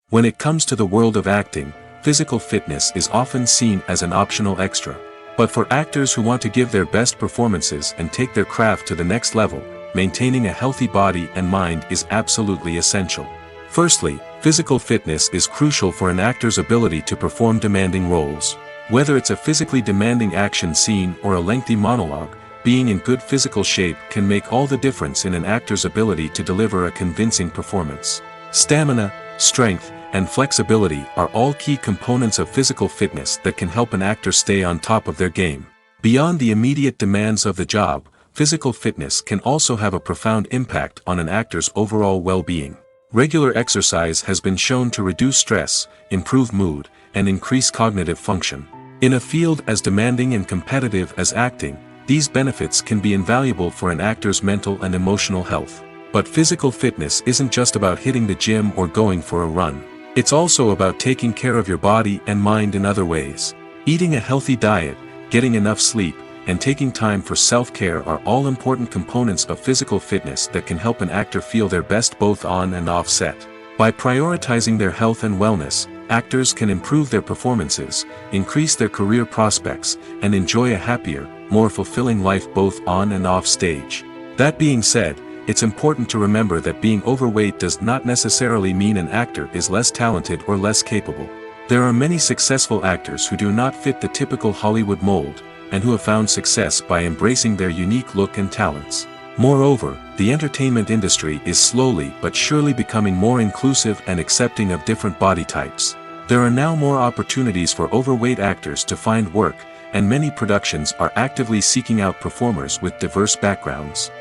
When it comes to the world of acting, physical fitness is often seen as an optional extra. But for actors who want to give their best performances and take their craft to the next level, maintaining a healthy body and mind is absolutely essential. Firstly, physical fitness is crucial for an actor's ability to perform demanding roles. Whether it's a physically demanding action scene or a lengthy monologue, being in good physical shape can make all the difference in an actor's ability to deliver a convincing performance. Stamina, strength, and flexibility are all key components of physical fitness that can help an actor stay on top of their game. Beyond the immediate demands of the job, physical fitness can also have a profound impact on an actor's overall well-being. Regular exercise has been shown to reduce stress, improve mood, and increase cognitive function. In a field as demanding and competitive as acting, these benefits can be invaluable for an actor's mental and emotional health. But physical fitness isn't just about hitting the gym or going for a run. It's also about taking care of your body and mind in other ways. Eating a healthy diet, getting enough sleep, and taking time for self-care are all important components of physical fitness that can help an actor feel their best both on and off set. By prioritizing their health and wellness, actors can improve their performances, increase their career prospects, and enjoy a happier, more fulfilling life both on and off stage. That being said, it's important to remember that being overweight does not necessarily mean an actor is less talented or less capable. There are many successful actors who do not fit the typical Hollywood mold, and who have found success by embracing their unique look and talents. Moreover, the entertainment industry is slowly but surely becoming more inclusive and accepting of different body types. There are now more opportunities for overweight actors to find work, and many productions are actively seeking out performers with diverse backgrounds.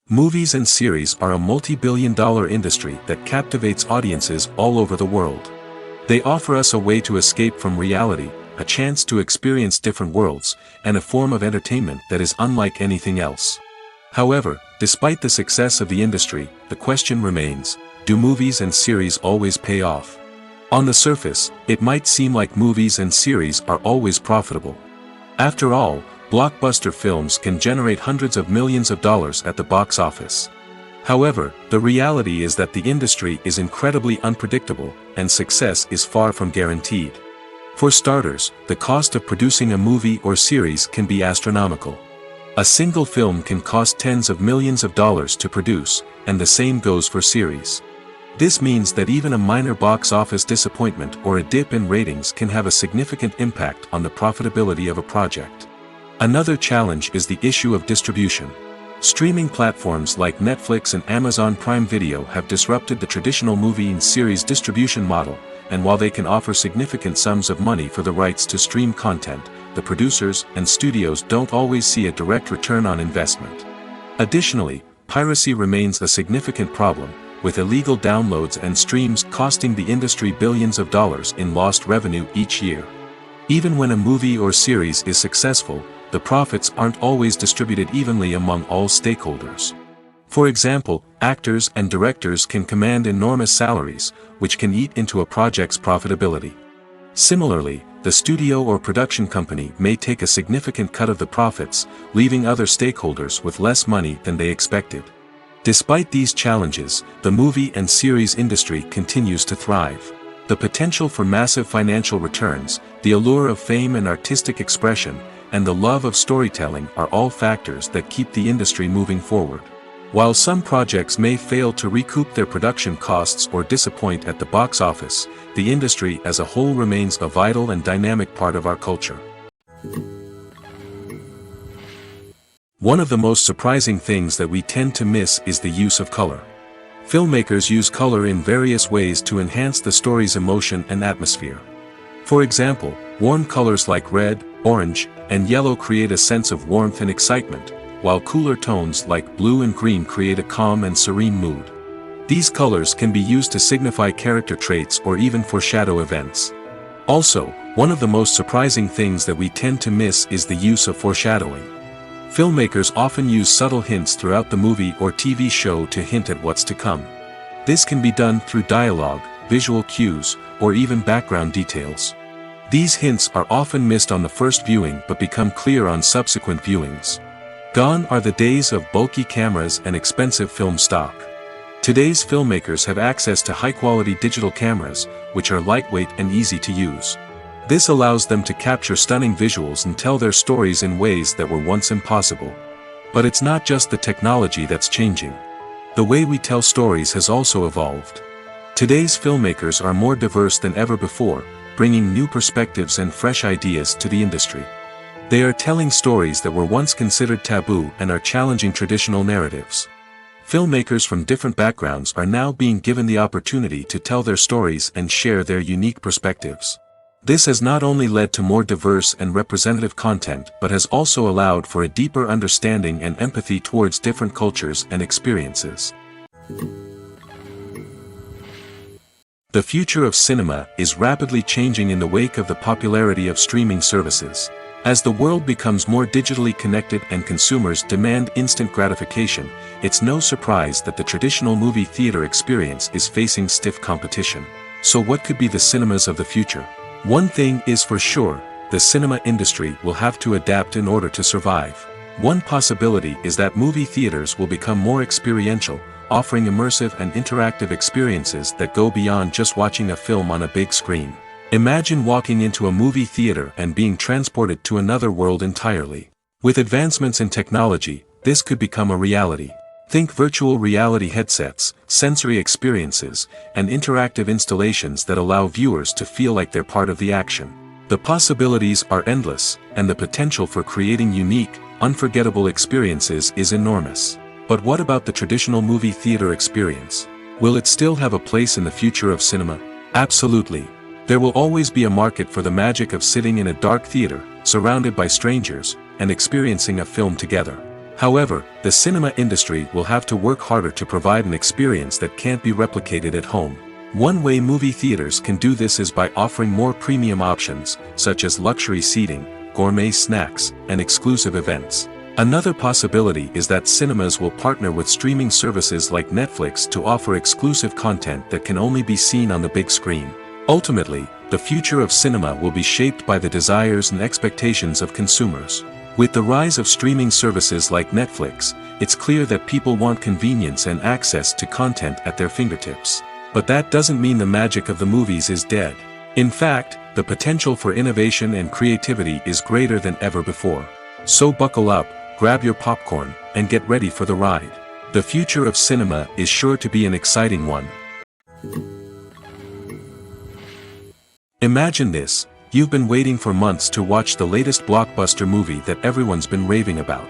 Movies and series are a multi-billion-dollar industry that captivates audiences all over the world. They offer us a way to escape from reality, a chance to experience different worlds, and a form of entertainment that is unlike anything else. However, despite the success of the industry, the question remains, do movies and series always pay off? On the surface, it might seem like movies and series are always profitable. After all, blockbuster films can generate hundreds of millions of dollars at the box office. However, the reality is that the industry is incredibly unpredictable, and success is far from guaranteed. For starters, the cost of producing a movie or series can be astronomical. A single film can cost tens of millions of dollars to produce, and the same goes for series. This means that even a minor box office disappointment or a dip in ratings can have a significant impact on the profitability of a project. Another challenge is the issue of distribution. Streaming platforms like Netflix and Amazon Prime Video have disrupted the traditional movie and series distribution model, and while they can offer significant sums of money for the rights to stream content, the producers and studios don't always see a direct return on investment. Additionally, piracy remains a significant problem, with illegal downloads and streams costing the industry billions of dollars in lost revenue each year. Even when a movie or series is successful, the profits aren't always distributed evenly among all stakeholders. For example, actors and directors can command enormous salaries, which can eat into a project's profitability. Similarly, the studio or production company may take a significant cut of the profits, leaving other stakeholders with less money than they expected. Despite these challenges, the movie and series industry continues to thrive. The potential for massive financial returns, the allure of fame and artistic expression, and the love of storytelling are all factors that keep the industry moving forward. While some projects may fail to recoup their production costs or disappoint at the box office, the industry as a whole remains a vital and dynamic part of our culture. One of the most surprising things that we tend to miss is the use of color. Filmmakers use color in various ways to enhance the story's emotion and atmosphere. For example, warm colors like red, orange, and yellow create a sense of warmth and excitement, while cooler tones like blue and green create a calm and serene mood. These colors can be used to signify character traits or even foreshadow events. Also, one of the most surprising things that we tend to miss is the use of foreshadowing. Filmmakers often use subtle hints throughout the movie or TV show to hint at what's to come. This can be done through dialogue, visual cues, or even background details. These hints are often missed on the first viewing but become clear on subsequent viewings. Gone are the days of bulky cameras and expensive film stock. Today's filmmakers have access to high-quality digital cameras, which are lightweight and easy to use. This allows them to capture stunning visuals and tell their stories in ways that were once impossible. But it's not just the technology that's changing. The way we tell stories has also evolved. Today's filmmakers are more diverse than ever before, bringing new perspectives and fresh ideas to the industry. They are telling stories that were once considered taboo and are challenging traditional narratives. Filmmakers from different backgrounds are now being given the opportunity to tell their stories and share their unique perspectives. This has not only led to more diverse and representative content but has also allowed for a deeper understanding and empathy towards different cultures and experiences. The future of cinema is rapidly changing in the wake of the popularity of streaming services. As the world becomes more digitally connected and consumers demand instant gratification, it's no surprise that the traditional movie theater experience is facing stiff competition. So what could be the cinemas of the future? One thing is for sure, the cinema industry will have to adapt in order to survive. One possibility is that movie theaters will become more experiential, offering immersive and interactive experiences that go beyond just watching a film on a big screen. Imagine walking into a movie theater and being transported to another world entirely. With advancements in technology, this could become a reality. Think virtual reality headsets, sensory experiences, and interactive installations that allow viewers to feel like they're part of the action. The possibilities are endless, and the potential for creating unique, unforgettable experiences is enormous. But what about the traditional movie theater experience? Will it still have a place in the future of cinema? Absolutely. There will always be a market for the magic of sitting in a dark theater, surrounded by strangers, and experiencing a film together. However, the cinema industry will have to work harder to provide an experience that can't be replicated at home. One way movie theaters can do this is by offering more premium options, such as luxury seating, gourmet snacks, and exclusive events. Another possibility is that cinemas will partner with streaming services like Netflix to offer exclusive content that can only be seen on the big screen. Ultimately, the future of cinema will be shaped by the desires and expectations of consumers. With the rise of streaming services like Netflix, it's clear that people want convenience and access to content at their fingertips. But that doesn't mean the magic of the movies is dead. In fact, the potential for innovation and creativity is greater than ever before. So buckle up, grab your popcorn, and get ready for the ride. The future of cinema is sure to be an exciting one. Imagine this, you've been waiting for months to watch the latest blockbuster movie that everyone's been raving about.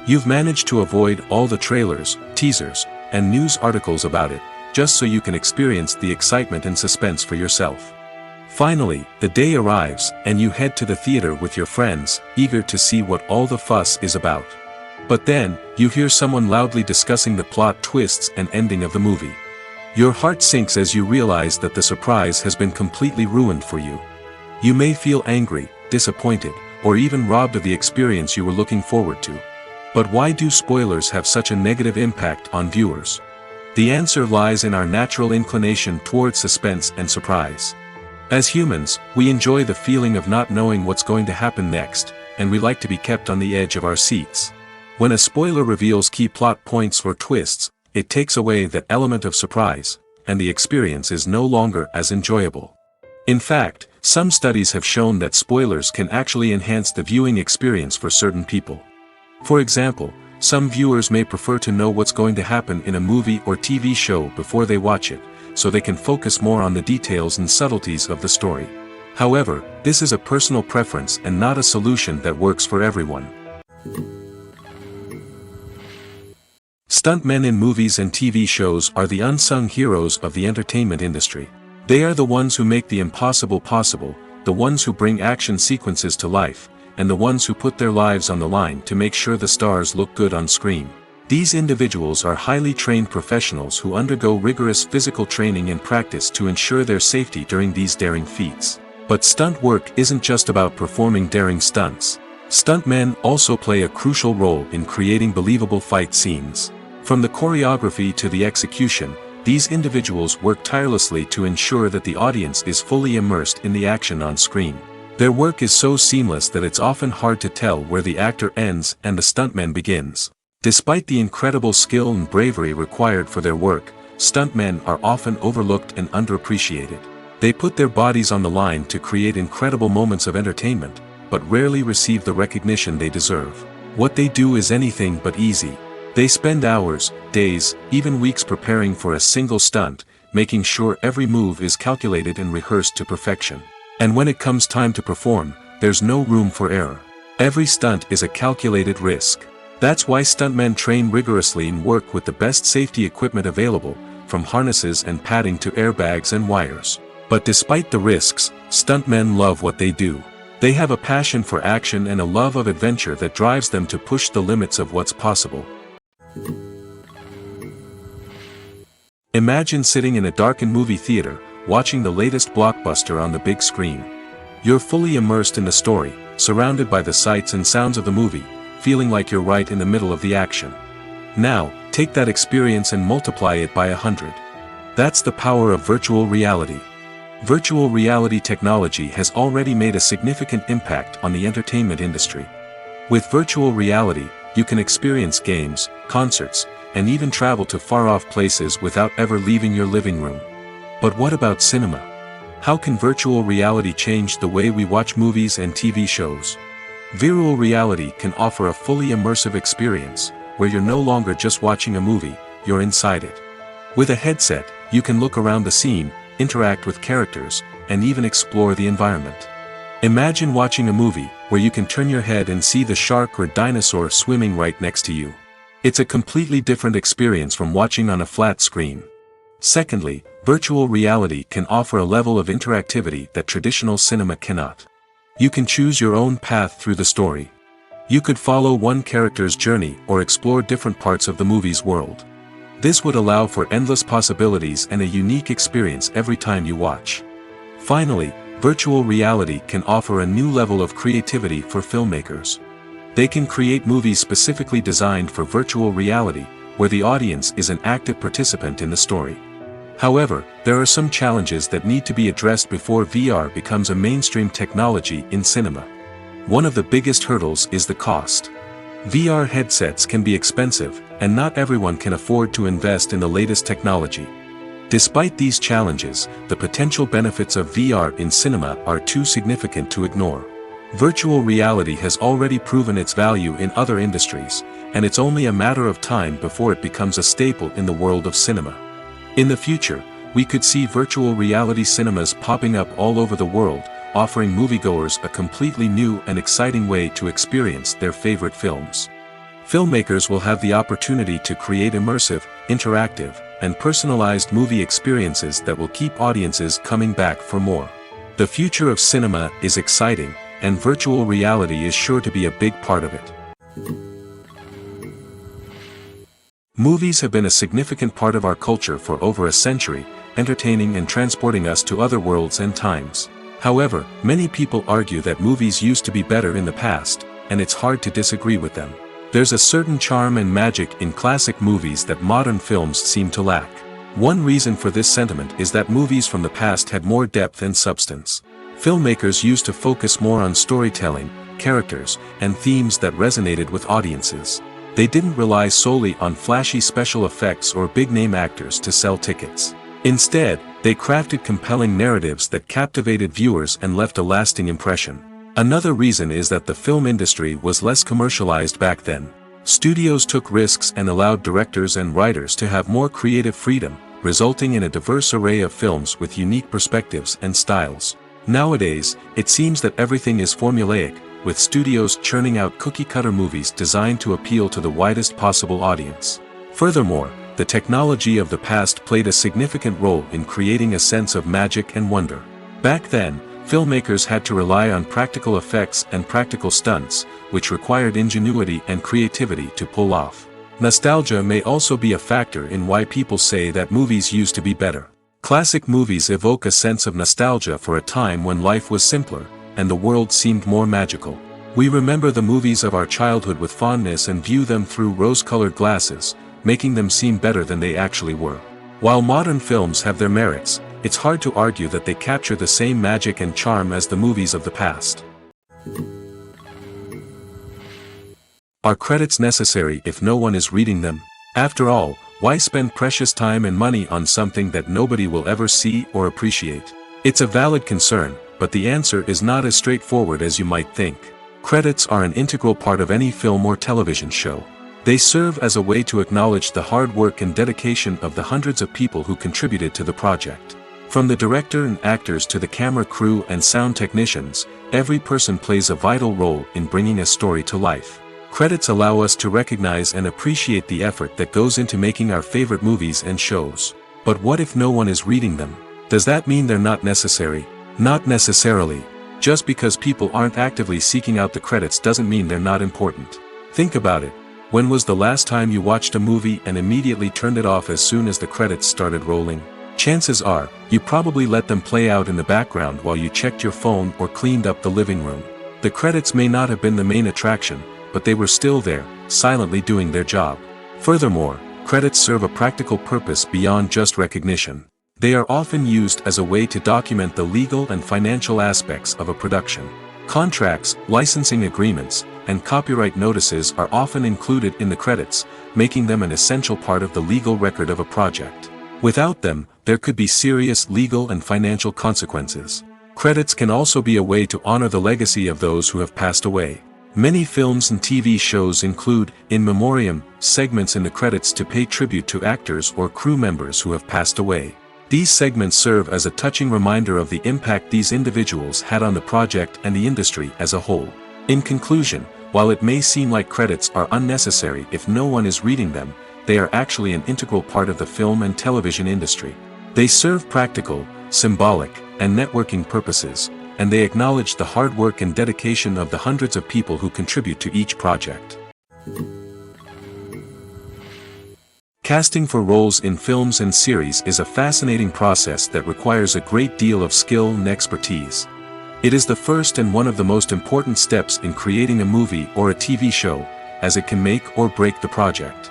You've managed to avoid all the trailers, teasers, and news articles about it, just so you can experience the excitement and suspense for yourself. Finally, the day arrives, and you head to the theater with your friends, eager to see what all the fuss is about. But then, you hear someone loudly discussing the plot twists and ending of the movie. Your heart sinks as you realize that the surprise has been completely ruined for you. You may feel angry, disappointed, or even robbed of the experience you were looking forward to. But why do spoilers have such a negative impact on viewers? The answer lies in our natural inclination towards suspense and surprise. As humans, we enjoy the feeling of not knowing what's going to happen next, and we like to be kept on the edge of our seats. When a spoiler reveals key plot points or twists, it takes away that element of surprise, and the experience is no longer as enjoyable. In fact, some studies have shown that spoilers can actually enhance the viewing experience for certain people. For example, some viewers may prefer to know what's going to happen in a movie or TV show before they watch it, so they can focus more on the details and subtleties of the story. However, this is a personal preference and not a solution that works for everyone. Stuntmen in movies and TV shows are the unsung heroes of the entertainment industry. They are the ones who make the impossible possible, the ones who bring action sequences to life, and the ones who put their lives on the line to make sure the stars look good on screen. These individuals are highly trained professionals who undergo rigorous physical training and practice to ensure their safety during these daring feats. But stunt work isn't just about performing daring stunts. Stuntmen also play a crucial role in creating believable fight scenes. From the choreography to the execution, these individuals work tirelessly to ensure that the audience is fully immersed in the action on screen. Their work is so seamless that it's often hard to tell where the actor ends and the stuntman begins. Despite the incredible skill and bravery required for their work, stuntmen are often overlooked and underappreciated. They put their bodies on the line to create incredible moments of entertainment, but rarely receive the recognition they deserve. What they do is anything but easy. They spend hours, days, even weeks preparing for a single stunt, making sure every move is calculated and rehearsed to perfection. And when it comes time to perform, there's no room for error. Every stunt is a calculated risk. That's why stuntmen train rigorously and work with the best safety equipment available, from harnesses and padding to airbags and wires. But despite the risks, stuntmen love what they do. They have a passion for action and a love of adventure that drives them to push the limits of what's possible. Imagine sitting in a darkened movie theater, watching the latest blockbuster on the big screen. You're fully immersed in the story, surrounded by the sights and sounds of the movie, feeling like you're right in the middle of the action. Now, take that experience and multiply it by 100. That's the power of virtual reality. Virtual reality technology has already made a significant impact on the entertainment industry. With virtual reality, you can experience games, concerts, and even travel to far-off places without ever leaving your living room. But what about cinema? How can virtual reality change the way we watch movies and TV shows? Virtual reality can offer a fully immersive experience, where you're no longer just watching a movie, you're inside it. With a headset, you can look around the scene, interact with characters, and even explore the environment. Imagine watching a movie, where you can turn your head and see the shark or dinosaur swimming right next to you. It's a completely different experience from watching on a flat screen. Secondly, virtual reality can offer a level of interactivity that traditional cinema cannot. You can choose your own path through the story. You could follow one character's journey or explore different parts of the movie's world. This would allow for endless possibilities and a unique experience every time you watch. Finally, virtual reality can offer a new level of creativity for filmmakers. They can create movies specifically designed for virtual reality, where the audience is an active participant in the story. However, there are some challenges that need to be addressed before VR becomes a mainstream technology in cinema. One of the biggest hurdles is the cost. VR headsets can be expensive, and not everyone can afford to invest in the latest technology. Despite these challenges, the potential benefits of VR in cinema are too significant to ignore. Virtual reality has already proven its value in other industries, and it's only a matter of time before it becomes a staple in the world of cinema. In the future, we could see virtual reality cinemas popping up all over the world, offering moviegoers a completely new and exciting way to experience their favorite films. Filmmakers will have the opportunity to create immersive, interactive, and personalized movie experiences that will keep audiences coming back for more. The future of cinema is exciting, and virtual reality is sure to be a big part of it. Movies have been a significant part of our culture for over a century, entertaining and transporting us to other worlds and times. However, many people argue that movies used to be better in the past, and it's hard to disagree with them. There's a certain charm and magic in classic movies that modern films seem to lack. One reason for this sentiment is that movies from the past had more depth and substance. Filmmakers used to focus more on storytelling, characters, and themes that resonated with audiences. They didn't rely solely on flashy special effects or big-name actors to sell tickets. Instead, they crafted compelling narratives that captivated viewers and left a lasting impression. Another reason is that the film industry was less commercialized back then. Studios took risks and allowed directors and writers to have more creative freedom, resulting in a diverse array of films with unique perspectives and styles. Nowadays, it seems that everything is formulaic, with studios churning out cookie-cutter movies designed to appeal to the widest possible audience. Furthermore, the technology of the past played a significant role in creating a sense of magic and wonder. Back then, filmmakers had to rely on practical effects and practical stunts, which required ingenuity and creativity to pull off. Nostalgia may also be a factor in why people say that movies used to be better. Classic movies evoke a sense of nostalgia for a time when life was simpler, and the world seemed more magical. We remember the movies of our childhood with fondness and view them through rose-colored glasses, making them seem better than they actually were. While modern films have their merits, it's hard to argue that they capture the same magic and charm as the movies of the past. Are credits necessary if no one is reading them? After all, why spend precious time and money on something that nobody will ever see or appreciate? It's a valid concern, but the answer is not as straightforward as you might think. Credits are an integral part of any film or television show. They serve as a way to acknowledge the hard work and dedication of the hundreds of people who contributed to the project. From the director and actors to the camera crew and sound technicians, every person plays a vital role in bringing a story to life. Credits allow us to recognize and appreciate the effort that goes into making our favorite movies and shows. But what if no one is reading them? Does that mean they're not necessary? Not necessarily. Just because people aren't actively seeking out the credits doesn't mean they're not important. Think about it. When was the last time you watched a movie and immediately turned it off as soon as the credits started rolling? Chances are, you probably let them play out in the background while you checked your phone or cleaned up the living room. The credits may not have been the main attraction, but they were still there, silently doing their job. Furthermore, credits serve a practical purpose beyond just recognition. They are often used as a way to document the legal and financial aspects of a production. Contracts, licensing agreements, and copyright notices are often included in the credits, making them an essential part of the legal record of a project. Without them, there could be serious legal and financial consequences. Credits can also be a way to honor the legacy of those who have passed away. Many films and TV shows include, in memoriam, segments in the credits to pay tribute to actors or crew members who have passed away. These segments serve as a touching reminder of the impact these individuals had on the project and the industry as a whole. In conclusion, while it may seem like credits are unnecessary if no one is reading them, they are actually an integral part of the film and television industry. They serve practical, symbolic, and networking purposes, and they acknowledge the hard work and dedication of the hundreds of people who contribute to each project. Casting for roles in films and series is a fascinating process that requires a great deal of skill and expertise. It is the first and one of the most important steps in creating a movie or a TV show, as it can make or break the project.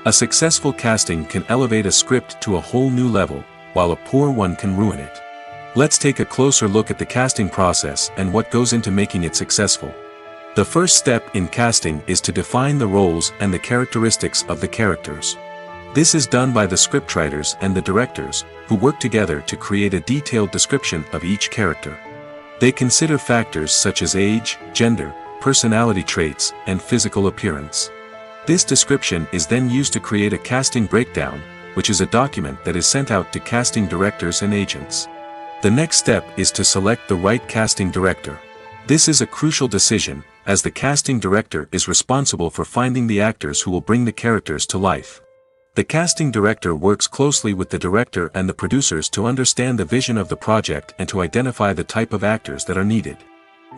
A successful casting can elevate a script to a whole new level, while a poor one can ruin it. Let's take a closer look at the casting process and what goes into making it successful. The first step in casting is to define the roles and the characteristics of the characters. This is done by the scriptwriters and the directors, who work together to create a detailed description of each character. They consider factors such as age, gender, personality traits, and physical appearance. This description is then used to create a casting breakdown, which is a document that is sent out to casting directors and agents. The next step is to select the right casting director. This is a crucial decision, as the casting director is responsible for finding the actors who will bring the characters to life. The casting director works closely with the director and the producers to understand the vision of the project and to identify the type of actors that are needed.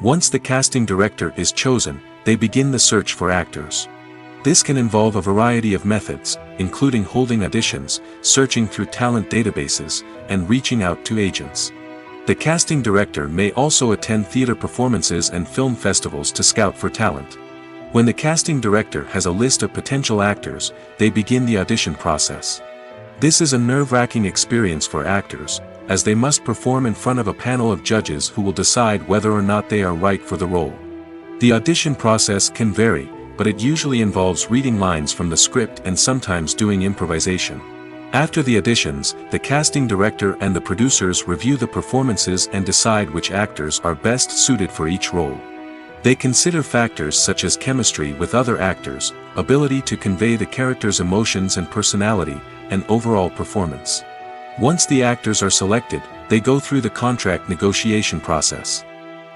Once the casting director is chosen, they begin the search for actors. This can involve a variety of methods, including holding auditions, searching through talent databases, and reaching out to agents. The casting director may also attend theater performances and film festivals to scout for talent. When the casting director has a list of potential actors, they begin the audition process. This is a nerve-wracking experience for actors, as they must perform in front of a panel of judges who will decide whether or not they are right for the role. The audition process can vary, but it usually involves reading lines from the script and sometimes doing improvisation. After the auditions, the casting director and the producers review the performances and decide which actors are best suited for each role. They consider factors such as chemistry with other actors, ability to convey the character's emotions and personality, and overall performance. Once the actors are selected, they go through the contract negotiation process.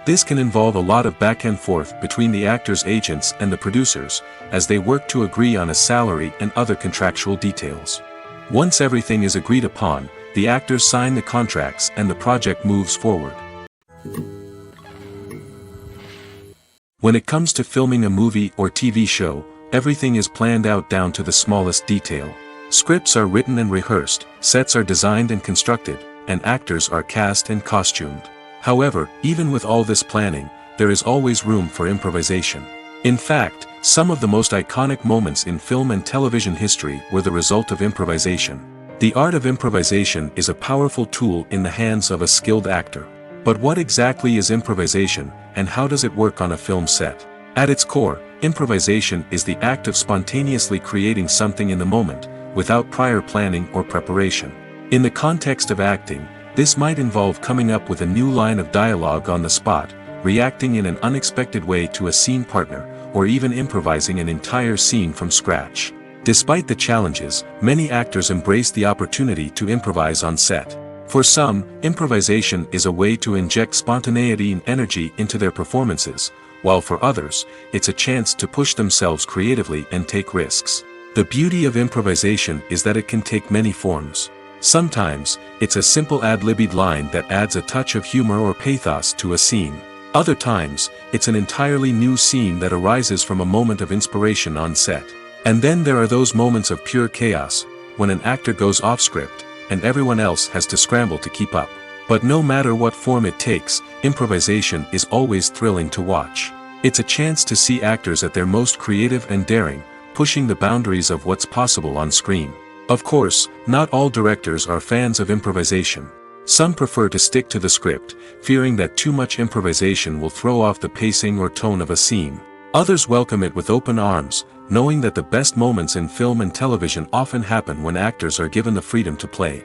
This can involve a lot of back and forth between the actors' agents and the producers, as they work to agree on a salary and other contractual details. Once everything is agreed upon, the actors sign the contracts and the project moves forward. When it comes to filming a movie or TV show, everything is planned out down to the smallest detail. Scripts are written and rehearsed, sets are designed and constructed, and actors are cast and costumed. However, even with all this planning, there is always room for improvisation. In fact, some of the most iconic moments in film and television history were the result of improvisation. The art of improvisation is a powerful tool in the hands of a skilled actor. But what exactly is improvisation, and how does it work on a film set? At its core, improvisation is the act of spontaneously creating something in the moment, without prior planning or preparation. In the context of acting, this might involve coming up with a new line of dialogue on the spot, reacting in an unexpected way to a scene partner, or even improvising an entire scene from scratch. Despite the challenges, many actors embrace the opportunity to improvise on set. For some, improvisation is a way to inject spontaneity and energy into their performances, while for others, it's a chance to push themselves creatively and take risks. The beauty of improvisation is that it can take many forms. Sometimes, it's a simple ad-libbed line that adds a touch of humor or pathos to a scene. Other times, it's an entirely new scene that arises from a moment of inspiration on set. And then there are those moments of pure chaos, when an actor goes off script, and everyone else has to scramble to keep up. But no matter what form it takes, improvisation is always thrilling to watch. It's a chance to see actors at their most creative and daring, pushing the boundaries of what's possible on screen. Of course, not all directors are fans of improvisation. Some prefer to stick to the script, fearing that too much improvisation will throw off the pacing or tone of a scene. Others welcome it with open arms, knowing that the best moments in film and television often happen when actors are given the freedom to play.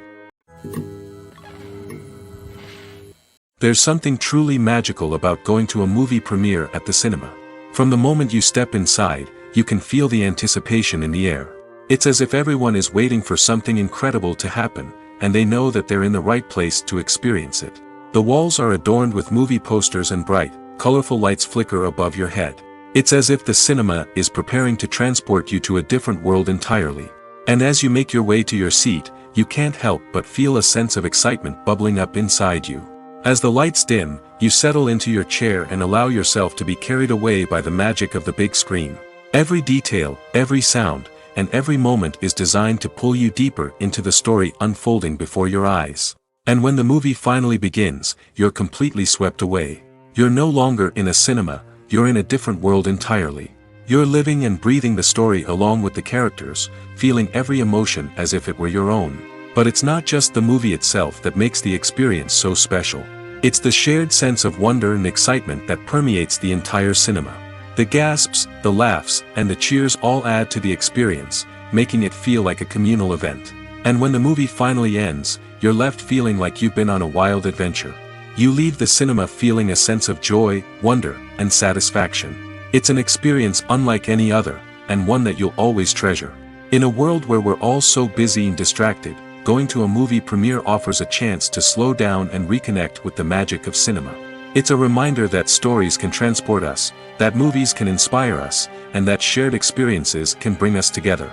There's something truly magical about going to a movie premiere at the cinema. From the moment you step inside, you can feel the anticipation in the air. It's as if everyone is waiting for something incredible to happen, and they know that they're in the right place to experience it. The walls are adorned with movie posters and bright, colorful lights flicker above your head. It's as if the cinema is preparing to transport you to a different world entirely. And as you make your way to your seat, you can't help but feel a sense of excitement bubbling up inside you. As the lights dim, you settle into your chair and allow yourself to be carried away by the magic of the big screen. Every detail, every sound, and every moment is designed to pull you deeper into the story unfolding before your eyes. And when the movie finally begins, you're completely swept away. You're no longer in a cinema, you're in a different world entirely. You're living and breathing the story along with the characters, feeling every emotion as if it were your own. But it's not just the movie itself that makes the experience so special. It's the shared sense of wonder and excitement that permeates the entire cinema. The gasps, the laughs, and the cheers all add to the experience, making it feel like a communal event. And when the movie finally ends, you're left feeling like you've been on a wild adventure. You leave the cinema feeling a sense of joy, wonder, and satisfaction. It's an experience unlike any other, and one that you'll always treasure. In a world where we're all so busy and distracted, going to a movie premiere offers a chance to slow down and reconnect with the magic of cinema. It's a reminder that stories can transport us, that movies can inspire us, and that shared experiences can bring us together.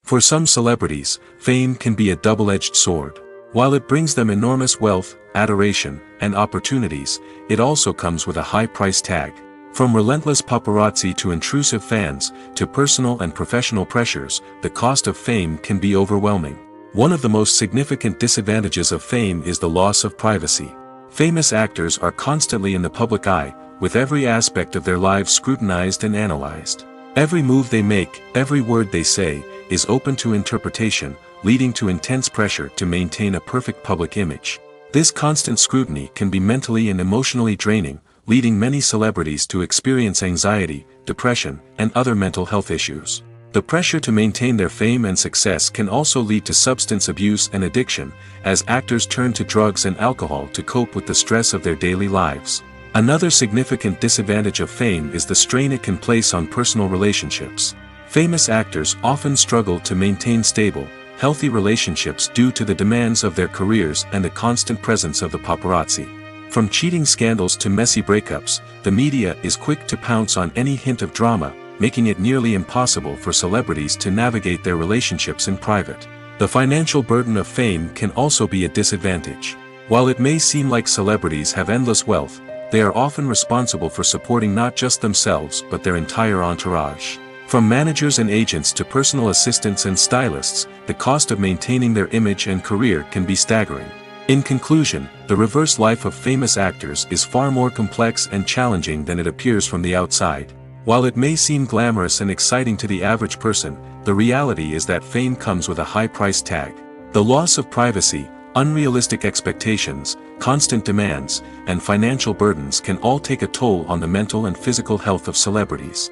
For some celebrities, fame can be a double-edged sword. While it brings them enormous wealth, adoration, and opportunities, it also comes with a high price tag. From relentless paparazzi to intrusive fans, to personal and professional pressures, the cost of fame can be overwhelming. One of the most significant disadvantages of fame is the loss of privacy. Famous actors are constantly in the public eye, with every aspect of their lives scrutinized and analyzed. Every move they make, every word they say, is open to interpretation, leading to intense pressure to maintain a perfect public image. This constant scrutiny can be mentally and emotionally draining, leading many celebrities to experience anxiety, depression, and other mental health issues. The pressure to maintain their fame and success can also lead to substance abuse and addiction, as actors turn to drugs and alcohol to cope with the stress of their daily lives. Another significant disadvantage of fame is the strain it can place on personal relationships. Famous actors often struggle to maintain stable, healthy relationships due to the demands of their careers and the constant presence of the paparazzi. From cheating scandals to messy breakups, the media is quick to pounce on any hint of drama, making it nearly impossible for celebrities to navigate their relationships in private. The financial burden of fame can also be a disadvantage. While it may seem like celebrities have endless wealth, they are often responsible for supporting not just themselves but their entire entourage. From managers and agents to personal assistants and stylists, the cost of maintaining their image and career can be staggering. In conclusion, the reverse life of famous actors is far more complex and challenging than it appears from the outside. While it may seem glamorous and exciting to the average person, the reality is that fame comes with a high price tag. The loss of privacy, unrealistic expectations, constant demands, and financial burdens can all take a toll on the mental and physical health of celebrities.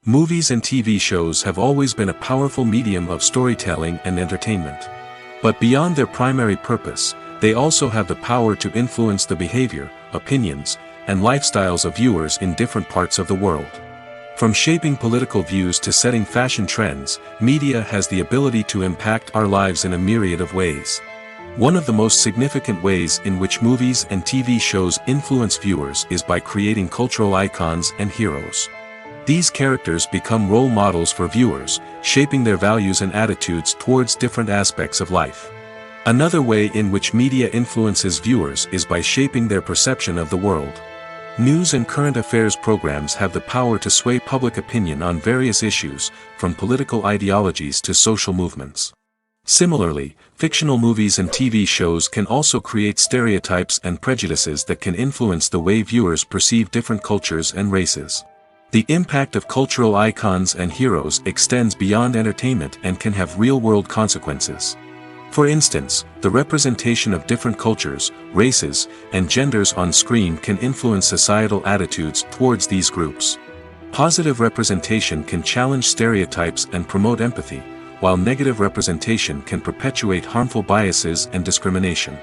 Movies and TV shows have always been a powerful medium of storytelling and entertainment. But beyond their primary purpose, they also have the power to influence the behavior, opinions, and lifestyles of viewers in different parts of the world. From shaping political views to setting fashion trends, media has the ability to impact our lives in a myriad of ways. One of the most significant ways in which movies and TV shows influence viewers is by creating cultural icons and heroes. These characters become role models for viewers, shaping their values and attitudes towards different aspects of life. Another way in which media influences viewers is by shaping their perception of the world. News and current affairs programs have the power to sway public opinion on various issues, from political ideologies to social movements. Similarly, fictional movies and TV shows can also create stereotypes and prejudices that can influence the way viewers perceive different cultures and races. The impact of cultural icons and heroes extends beyond entertainment and can have real-world consequences. For instance, the representation of different cultures, races, and genders on screen can influence societal attitudes towards these groups. Positive representation can challenge stereotypes and promote empathy, while negative representation can perpetuate harmful biases and discrimination.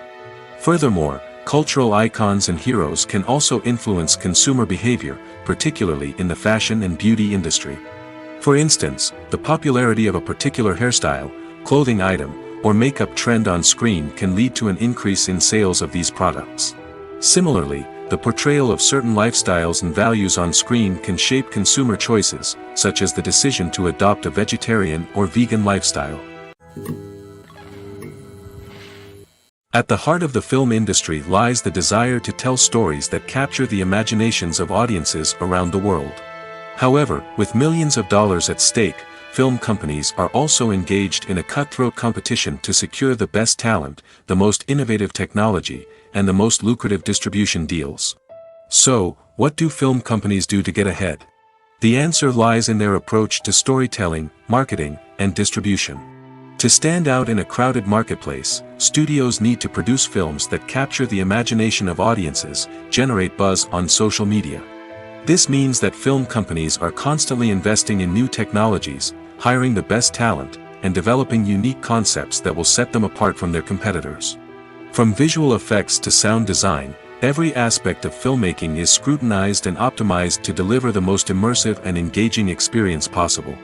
Furthermore, cultural icons and heroes can also influence consumer behavior, particularly in the fashion and beauty industry. For instance, the popularity of a particular hairstyle, clothing item, or makeup trend on screen can lead to an increase in sales of these products. Similarly, the portrayal of certain lifestyles and values on screen can shape consumer choices, such as the decision to adopt a vegetarian or vegan lifestyle. At the heart of the film industry lies the desire to tell stories that capture the imaginations of audiences around the world. However, with millions of dollars at stake, film companies are also engaged in a cutthroat competition to secure the best talent, the most innovative technology, and the most lucrative distribution deals. So, what do film companies do to get ahead? The answer lies in their approach to storytelling, marketing, and distribution. To stand out in a crowded marketplace, studios need to produce films that capture the imagination of audiences, generate buzz on social media. This means that film companies are constantly investing in new technologies, hiring the best talent, and developing unique concepts that will set them apart from their competitors. From visual effects to sound design, every aspect of filmmaking is scrutinized and optimized to deliver the most immersive and engaging experience possible.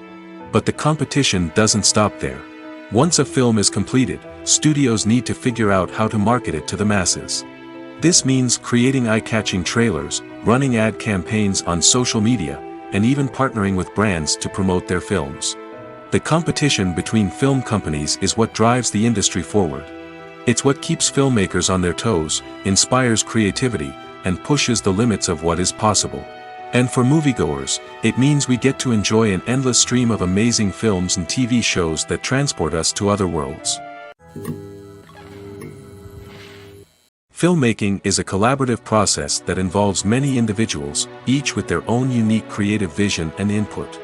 But the competition doesn't stop there. Once a film is completed, studios need to figure out how to market it to the masses. This means creating eye-catching trailers, running ad campaigns on social media, and even partnering with brands to promote their films. The competition between film companies is what drives the industry forward. It's what keeps filmmakers on their toes, inspires creativity, and pushes the limits of what is possible. And for moviegoers, it means we get to enjoy an endless stream of amazing films and TV shows that transport us to other worlds. Filmmaking is a collaborative process that involves many individuals, each with their own unique creative vision and input.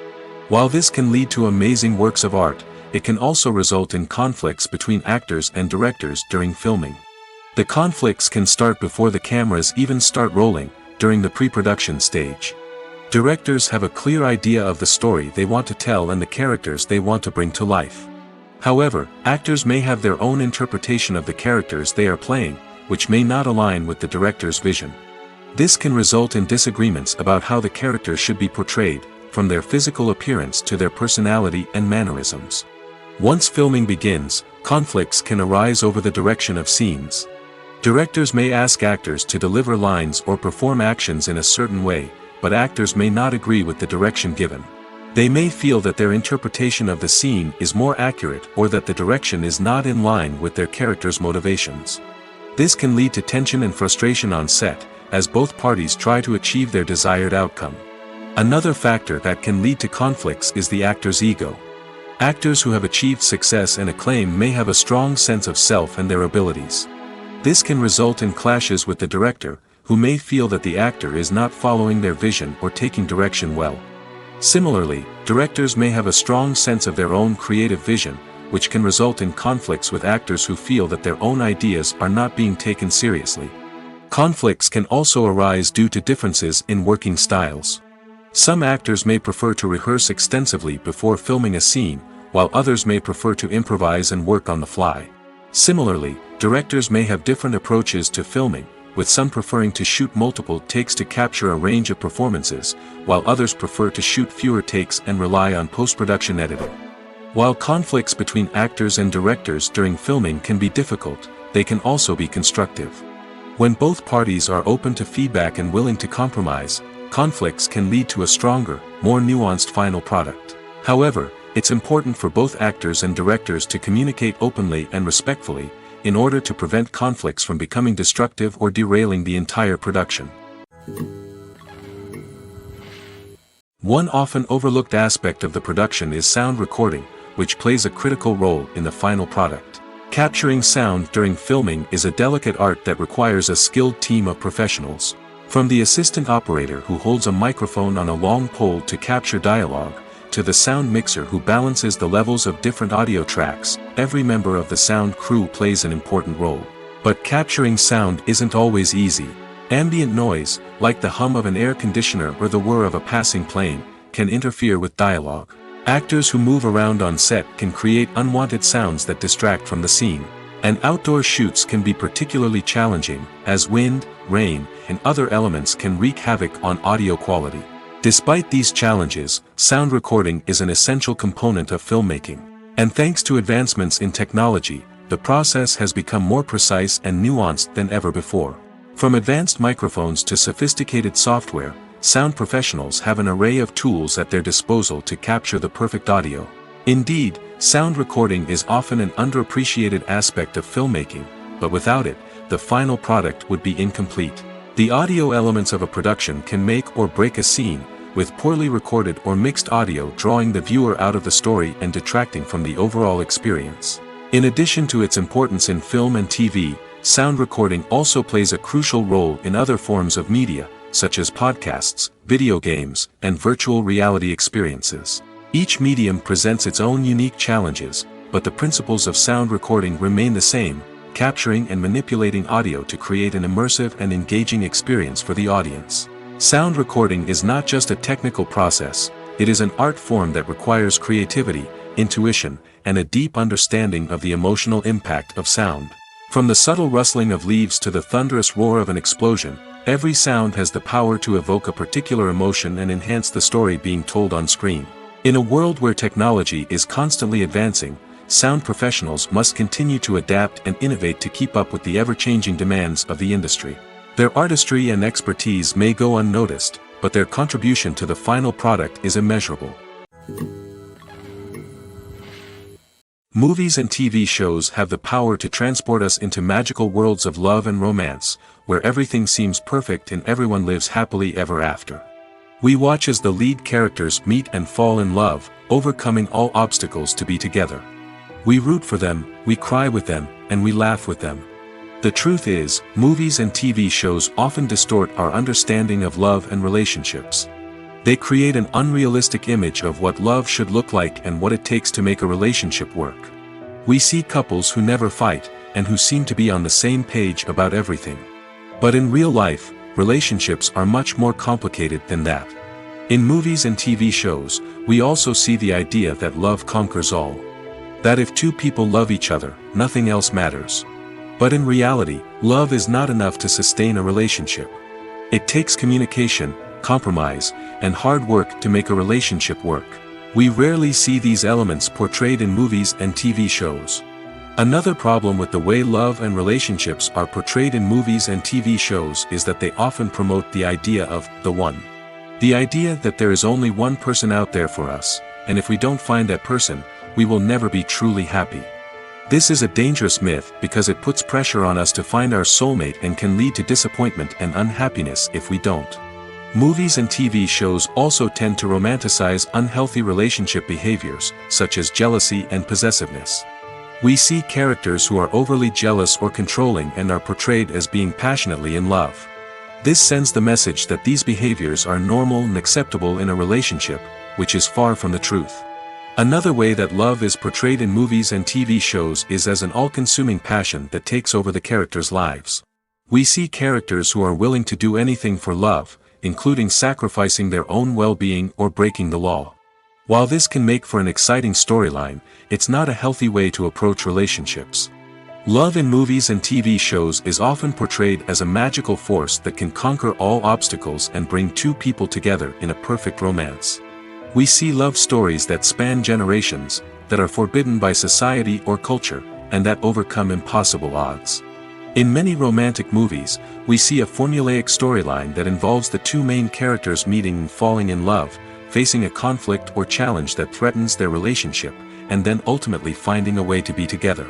While this can lead to amazing works of art, it can also result in conflicts between actors and directors during filming. The conflicts can start before the cameras even start rolling, during the pre-production stage. Directors have a clear idea of the story they want to tell and the characters they want to bring to life. However, actors may have their own interpretation of the characters they are playing, which may not align with the director's vision. This can result in disagreements about how the characters should be portrayed, from their physical appearance to their personality and mannerisms. Once filming begins, conflicts can arise over the direction of scenes. Directors may ask actors to deliver lines or perform actions in a certain way, but actors may not agree with the direction given. They may feel that their interpretation of the scene is more accurate or that the direction is not in line with their character's motivations. This can lead to tension and frustration on set, as both parties try to achieve their desired outcome. Another factor that can lead to conflicts is the actor's ego. Actors who have achieved success and acclaim may have a strong sense of self and their abilities. This can result in clashes with the director, who may feel that the actor is not following their vision or taking direction well. Similarly, directors may have a strong sense of their own creative vision, which can result in conflicts with actors who feel that their own ideas are not being taken seriously. Conflicts can also arise due to differences in working styles. Some actors may prefer to rehearse extensively before filming a scene, while others may prefer to improvise and work on the fly. Similarly, directors may have different approaches to filming, with some preferring to shoot multiple takes to capture a range of performances, while others prefer to shoot fewer takes and rely on post-production editing. While conflicts between actors and directors during filming can be difficult, they can also be constructive. When both parties are open to feedback and willing to compromise, conflicts can lead to a stronger, more nuanced final product. However, it's important for both actors and directors to communicate openly and respectfully, in order to prevent conflicts from becoming destructive or derailing the entire production. One often overlooked aspect of the production is sound recording, which plays a critical role in the final product. Capturing sound during filming is a delicate art that requires a skilled team of professionals. From the assistant operator who holds a microphone on a long pole to capture dialogue, to the sound mixer who balances the levels of different audio tracks, every member of the sound crew plays an important role. But capturing sound isn't always easy. Ambient noise, like the hum of an air conditioner or the whir of a passing plane, can interfere with dialogue. Actors who move around on set can create unwanted sounds that distract from the scene. And outdoor shoots can be particularly challenging, as wind, rain, and other elements can wreak havoc on audio quality. Despite these challenges, sound recording is an essential component of filmmaking. And thanks to advancements in technology, the process has become more precise and nuanced than ever before. From advanced microphones to sophisticated software, sound professionals have an array of tools at their disposal to capture the perfect audio. Indeed, sound recording is often an underappreciated aspect of filmmaking, but without it, the final product would be incomplete. The audio elements of a production can make or break a scene, with poorly recorded or mixed audio drawing the viewer out of the story and detracting from the overall experience. In addition to its importance in film and TV, sound recording also plays a crucial role in other forms of media, such as podcasts, video games, and virtual reality experiences. Each medium presents its own unique challenges, but the principles of sound recording remain the same, capturing and manipulating audio to create an immersive and engaging experience for the audience. Sound recording is not just a technical process, it is an art form that requires creativity, intuition, and a deep understanding of the emotional impact of sound. From the subtle rustling of leaves to the thunderous roar of an explosion, every sound has the power to evoke a particular emotion and enhance the story being told on screen. In a world where technology is constantly advancing, sound professionals must continue to adapt and innovate to keep up with the ever-changing demands of the industry. Their artistry and expertise may go unnoticed, but their contribution to the final product is immeasurable. Movies and TV shows have the power to transport us into magical worlds of love and romance, where everything seems perfect and everyone lives happily ever after. We watch as the lead characters meet and fall in love, overcoming all obstacles to be together. We root for them, we cry with them, and we laugh with them. The truth is, movies and TV shows often distort our understanding of love and relationships. They create an unrealistic image of what love should look like and what it takes to make a relationship work. We see couples who never fight, and who seem to be on the same page about everything. But in real life, relationships are much more complicated than that. In movies and TV shows, we also see the idea that love conquers all. That if two people love each other, nothing else matters. But in reality, love is not enough to sustain a relationship. It takes communication, compromise, and hard work to make a relationship work. We rarely see these elements portrayed in movies and TV shows. Another problem with the way love and relationships are portrayed in movies and TV shows is that they often promote the idea of the one. The idea that there is only one person out there for us, and if we don't find that person, we will never be truly happy. This is a dangerous myth because it puts pressure on us to find our soulmate and can lead to disappointment and unhappiness if we don't. Movies and TV shows also tend to romanticize unhealthy relationship behaviors, such as jealousy and possessiveness. We see characters who are overly jealous or controlling and are portrayed as being passionately in love. This sends the message that these behaviors are normal and acceptable in a relationship, which is far from the truth. Another way that love is portrayed in movies and TV shows is as an all-consuming passion that takes over the characters' lives. We see characters who are willing to do anything for love, including sacrificing their own well-being or breaking the law. While this can make for an exciting storyline, it's not a healthy way to approach relationships. Love in movies and TV shows is often portrayed as a magical force that can conquer all obstacles and bring two people together in a perfect romance. We see love stories that span generations, that are forbidden by society or culture, and that overcome impossible odds. In many romantic movies, we see a formulaic storyline that involves the two main characters meeting and falling in love, facing a conflict or challenge that threatens their relationship, and then ultimately finding a way to be together.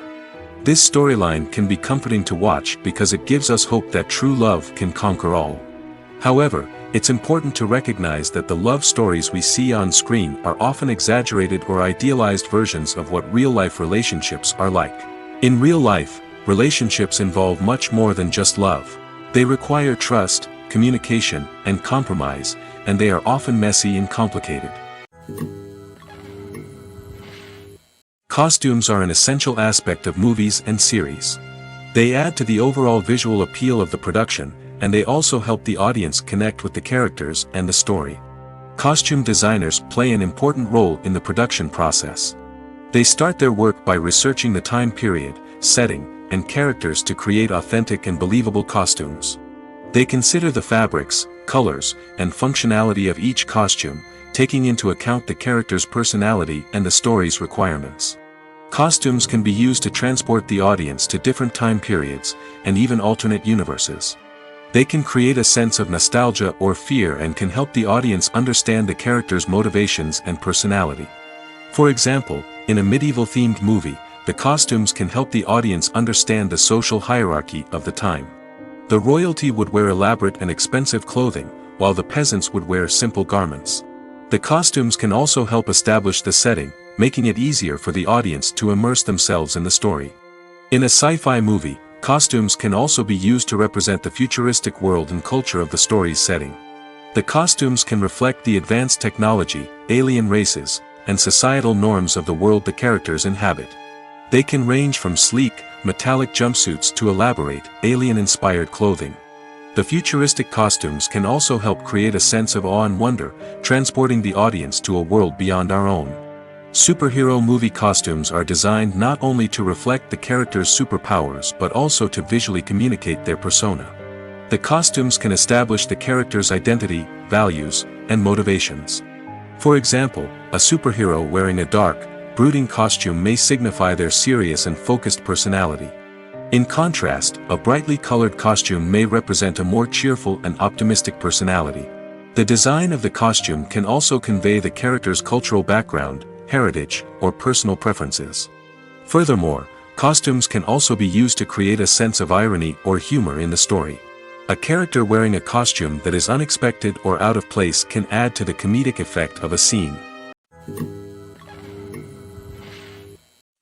This storyline can be comforting to watch because it gives us hope that true love can conquer all. However, it's important to recognize that the love stories we see on screen are often exaggerated or idealized versions of what real-life relationships are like. In real life, relationships involve much more than just love. They require trust, communication, and compromise, and they are often messy and complicated. Costumes are an essential aspect of movies and series. They add to the overall visual appeal of the production, and they also help the audience connect with the characters and the story. Costume designers play an important role in the production process. They start their work by researching the time period, setting, and characters to create authentic and believable costumes. They consider the fabrics, colors, and functionality of each costume, taking into account the character's personality and the story's requirements. Costumes can be used to transport the audience to different time periods, and even alternate universes. They can create a sense of nostalgia or fear and can help the audience understand the character's motivations and personality. For example, in a medieval-themed movie, the costumes can help the audience understand the social hierarchy of the time. The royalty would wear elaborate and expensive clothing, while the peasants would wear simple garments. The costumes can also help establish the setting, making it easier for the audience to immerse themselves in the story. In a sci-fi movie, costumes can also be used to represent the futuristic world and culture of the story's setting. The costumes can reflect the advanced technology, alien races, and societal norms of the world the characters inhabit. They can range from sleek, metallic jumpsuits to elaborate, alien-inspired clothing. The futuristic costumes can also help create a sense of awe and wonder, transporting the audience to a world beyond our own. Superhero movie costumes are designed not only to reflect the character's superpowers but also to visually communicate their persona. The costumes can establish the character's identity, values, and motivations. For example, a superhero wearing a dark, brooding costume may signify their serious and focused personality. In contrast, a brightly colored costume may represent a more cheerful and optimistic personality. The design of the costume can also convey the character's cultural background, heritage, or personal preferences. Furthermore, costumes can also be used to create a sense of irony or humor in the story. A character wearing a costume that is unexpected or out of place can add to the comedic effect of a scene.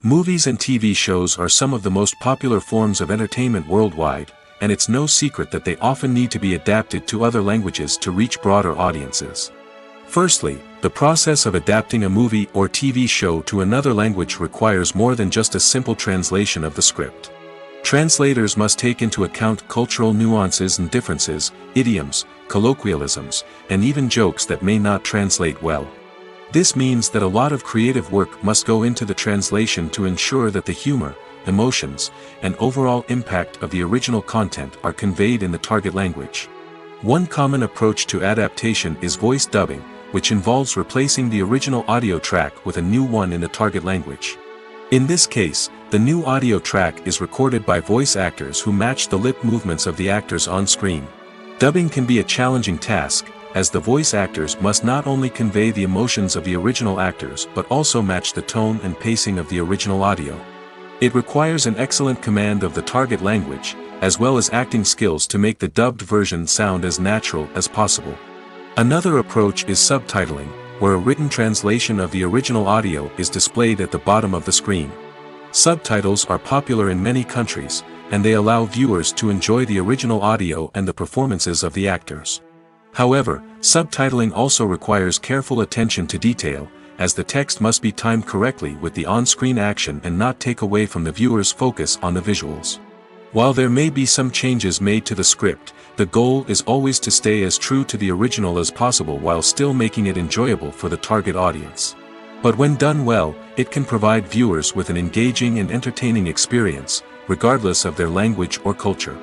Movies and TV shows are some of the most popular forms of entertainment worldwide, and it's no secret that they often need to be adapted to other languages to reach broader audiences. Firstly, the process of adapting a movie or TV show to another language requires more than just a simple translation of the script. Translators must take into account cultural nuances and differences, idioms, colloquialisms, and even jokes that may not translate well. This means that a lot of creative work must go into the translation to ensure that the humor, emotions, and overall impact of the original content are conveyed in the target language. One common approach to adaptation is voice dubbing, which involves replacing the original audio track with a new one in the target language. In this case, the new audio track is recorded by voice actors who match the lip movements of the actors on screen. Dubbing can be a challenging task, as the voice actors must not only convey the emotions of the original actors but also match the tone and pacing of the original audio. It requires an excellent command of the target language, as well as acting skills to make the dubbed version sound as natural as possible. Another approach is subtitling, where a written translation of the original audio is displayed at the bottom of the screen. Subtitles are popular in many countries, and they allow viewers to enjoy the original audio and the performances of the actors. However, subtitling also requires careful attention to detail, as the text must be timed correctly with the on-screen action and not take away from the viewer's focus on the visuals. While there may be some changes made to the script, the goal is always to stay as true to the original as possible while still making it enjoyable for the target audience. But when done well, it can provide viewers with an engaging and entertaining experience, regardless of their language or culture.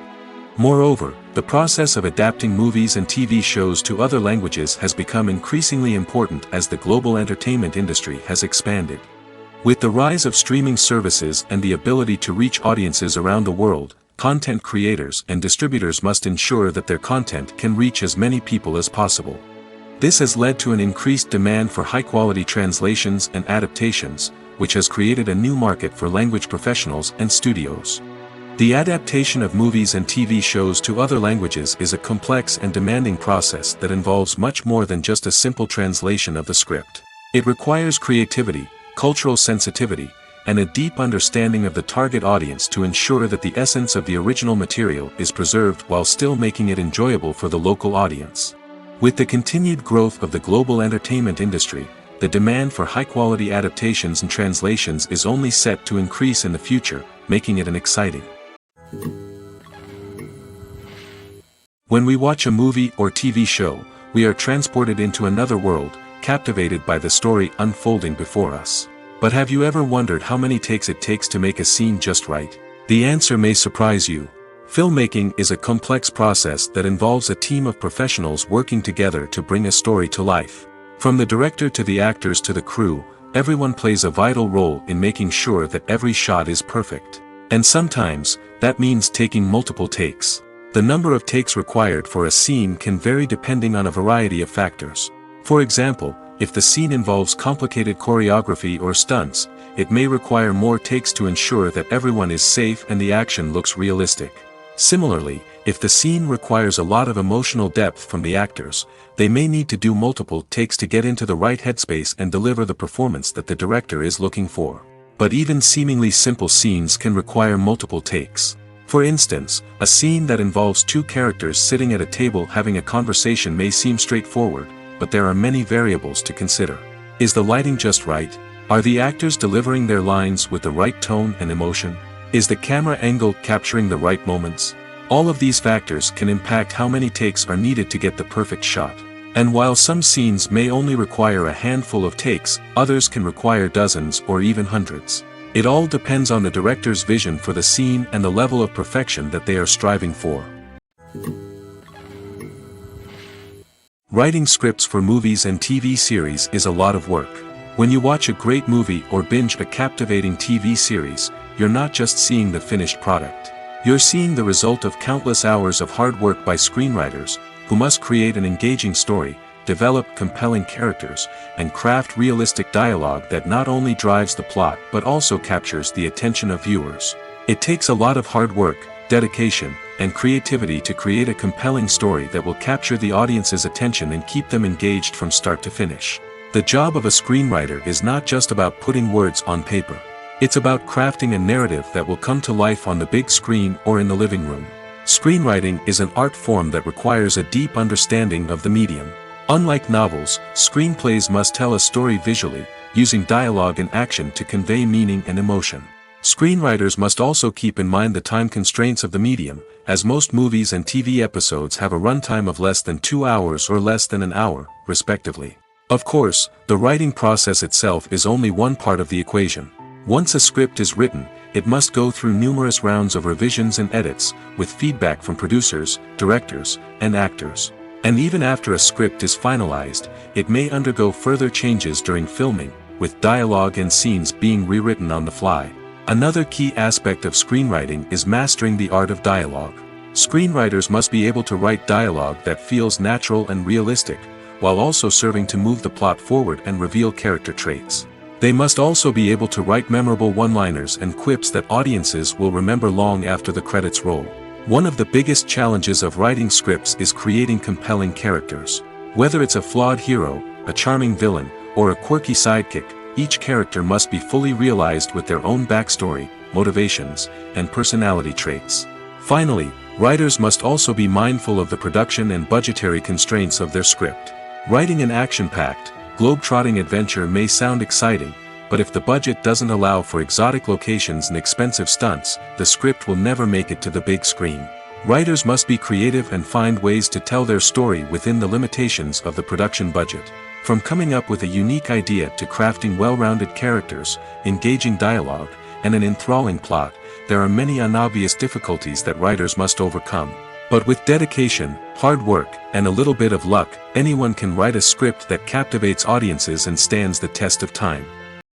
Moreover, the process of adapting movies and TV shows to other languages has become increasingly important as the global entertainment industry has expanded. With the rise of streaming services and the ability to reach audiences around the world, content creators and distributors must ensure that their content can reach as many people as possible. This has led to an increased demand for high-quality translations and adaptations, which has created a new market for language professionals and studios. The adaptation of movies and TV shows to other languages is a complex and demanding process that involves much more than just a simple translation of the script. It requires creativity, cultural sensitivity, and a deep understanding of the target audience to ensure that the essence of the original material is preserved while still making it enjoyable for the local audience. With the continued growth of the global entertainment industry, the demand for high-quality adaptations and translations is only set to increase in the future, making it exciting. When we watch a movie or TV show, we are transported into another world, captivated by the story unfolding before us. But have you ever wondered how many takes it takes to make a scene just right? The answer may surprise you. Filmmaking is a complex process that involves a team of professionals working together to bring a story to life. From the director to the actors to the crew, everyone plays a vital role in making sure that every shot is perfect. And sometimes, that means taking multiple takes. The number of takes required for a scene can vary depending on a variety of factors. For example, if the scene involves complicated choreography or stunts, it may require more takes to ensure that everyone is safe and the action looks realistic. Similarly, if the scene requires a lot of emotional depth from the actors, they may need to do multiple takes to get into the right headspace and deliver the performance that the director is looking for. But even seemingly simple scenes can require multiple takes. For instance, a scene that involves two characters sitting at a table having a conversation may seem straightforward, but there are many variables to consider. Is the lighting just right? Are the actors delivering their lines with the right tone and emotion? Is the camera angle capturing the right moments? All of these factors can impact how many takes are needed to get the perfect shot. And while some scenes may only require a handful of takes, others can require dozens or even hundreds. It all depends on the director's vision for the scene and the level of perfection that they are striving for. Writing scripts for movies and TV series is a lot of work. When you watch a great movie or binge a captivating TV series, you're not just seeing the finished product. You're seeing the result of countless hours of hard work by screenwriters, who must create an engaging story, develop compelling characters, and craft realistic dialogue that not only drives the plot but also captures the attention of viewers. It takes a lot of hard work, dedication, and creativity to create a compelling story that will capture the audience's attention and keep them engaged from start to finish. The job of a screenwriter is not just about putting words on paper. It's about crafting a narrative that will come to life on the big screen or in the living room. Screenwriting is an art form that requires a deep understanding of the medium. Unlike novels, screenplays must tell a story visually, using dialogue and action to convey meaning and emotion. Screenwriters must also keep in mind the time constraints of the medium, as most movies and TV episodes have a runtime of less than 2 hours or less than an hour, respectively. Of course, the writing process itself is only one part of the equation. Once a script is written, it must go through numerous rounds of revisions and edits, with feedback from producers, directors, and actors. And even after a script is finalized, it may undergo further changes during filming, with dialogue and scenes being rewritten on the fly. Another key aspect of screenwriting is mastering the art of dialogue. Screenwriters must be able to write dialogue that feels natural and realistic, while also serving to move the plot forward and reveal character traits. They must also be able to write memorable one-liners and quips that audiences will remember long after the credits roll. One of the biggest challenges of writing scripts is creating compelling characters. Whether it's a flawed hero, a charming villain, or a quirky sidekick, each character must be fully realized with their own backstory, motivations, and personality traits. Finally, writers must also be mindful of the production and budgetary constraints of their script. Writing an action-packed, globe-trotting adventure may sound exciting, but if the budget doesn't allow for exotic locations and expensive stunts, the script will never make it to the big screen. Writers must be creative and find ways to tell their story within the limitations of the production budget. From coming up with a unique idea to crafting well-rounded characters, engaging dialogue, and an enthralling plot, there are many unobvious difficulties that writers must overcome. But with dedication, hard work, and a little bit of luck, anyone can write a script that captivates audiences and stands the test of time.